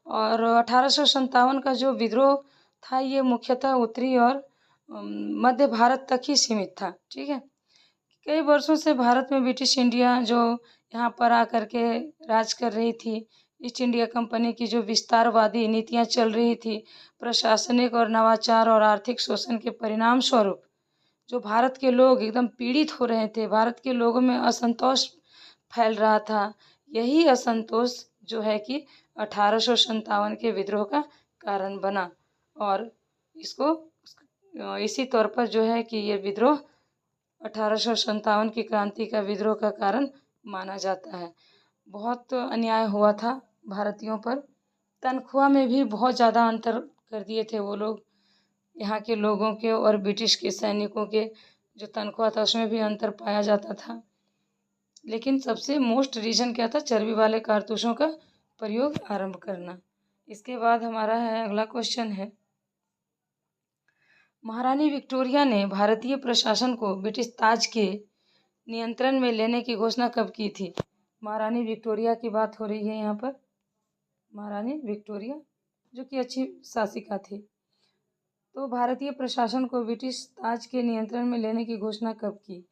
Speaker 1: और 1857 का जो विद्रोह था ये मुख्यतः उत्तरी और मध्य भारत तक ही सीमित था। ठीक है, कई वर्षों से भारत में ब्रिटिश इंडिया जो यहाँ पर आकर के राज कर रही थी, ईस्ट इंडिया कंपनी की जो विस्तारवादी नीतियाँ चल रही थी, प्रशासनिक और नवाचार और आर्थिक शोषण के परिणाम स्वरूप जो भारत के लोग एकदम पीड़ित हो रहे थे, भारत के लोगों में असंतोष फैल रहा था। यही असंतोष जो है कि 1857 के विद्रोह का कारण बना। और इसको इसी तौर पर जो है कि ये विद्रोह 1857 की क्रांति का विद्रोह का कारण माना जाता है। बहुत अन्याय हुआ था भारतीयों पर, तनख्वाह में भी बहुत ज़्यादा अंतर कर दिए थे वो लोग, यहाँ के लोगों के और ब्रिटिश के सैनिकों के जो तनख्वाह था उसमें भी अंतर पाया जाता था। लेकिन सबसे मोस्ट रीज़न क्या था? चर्बी वाले कारतूसों का प्रयोग आरंभ करना। इसके बाद हमारा है अगला क्वेश्चन है, महारानी विक्टोरिया ने भारतीय प्रशासन को ब्रिटिश ताज के नियंत्रण में लेने की घोषणा कब की थी? महारानी विक्टोरिया की बात हो रही है यहाँ पर, महारानी विक्टोरिया जो कि अच्छी शासिका थी। तो भारतीय प्रशासन को ब्रिटिश ताज के नियंत्रण में लेने की घोषणा कब की?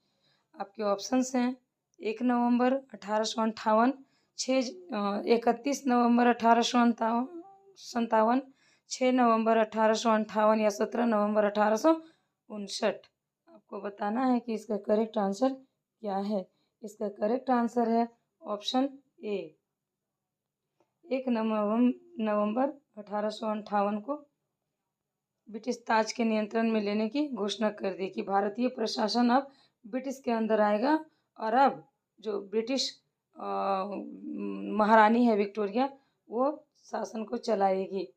Speaker 1: आपके ऑप्शंस हैं 1 नवंबर 1858, 31 नवंबर 1857, 6 नवंबर 1858 या 17 नवंबर 1859। आपको बताना है कि इसका करेक्ट आंसर क्या है। इसका करेक्ट आंसर है ऑप्शन ए, 1 नवंबर 1858 को ब्रिटिश ताज के नियंत्रण में लेने की घोषणा कर दी कि भारतीय प्रशासन अब ब्रिटिश के अंदर आएगा और अब जो ब्रिटिश महारानी है विक्टोरिया वो शासन को चलाएगी।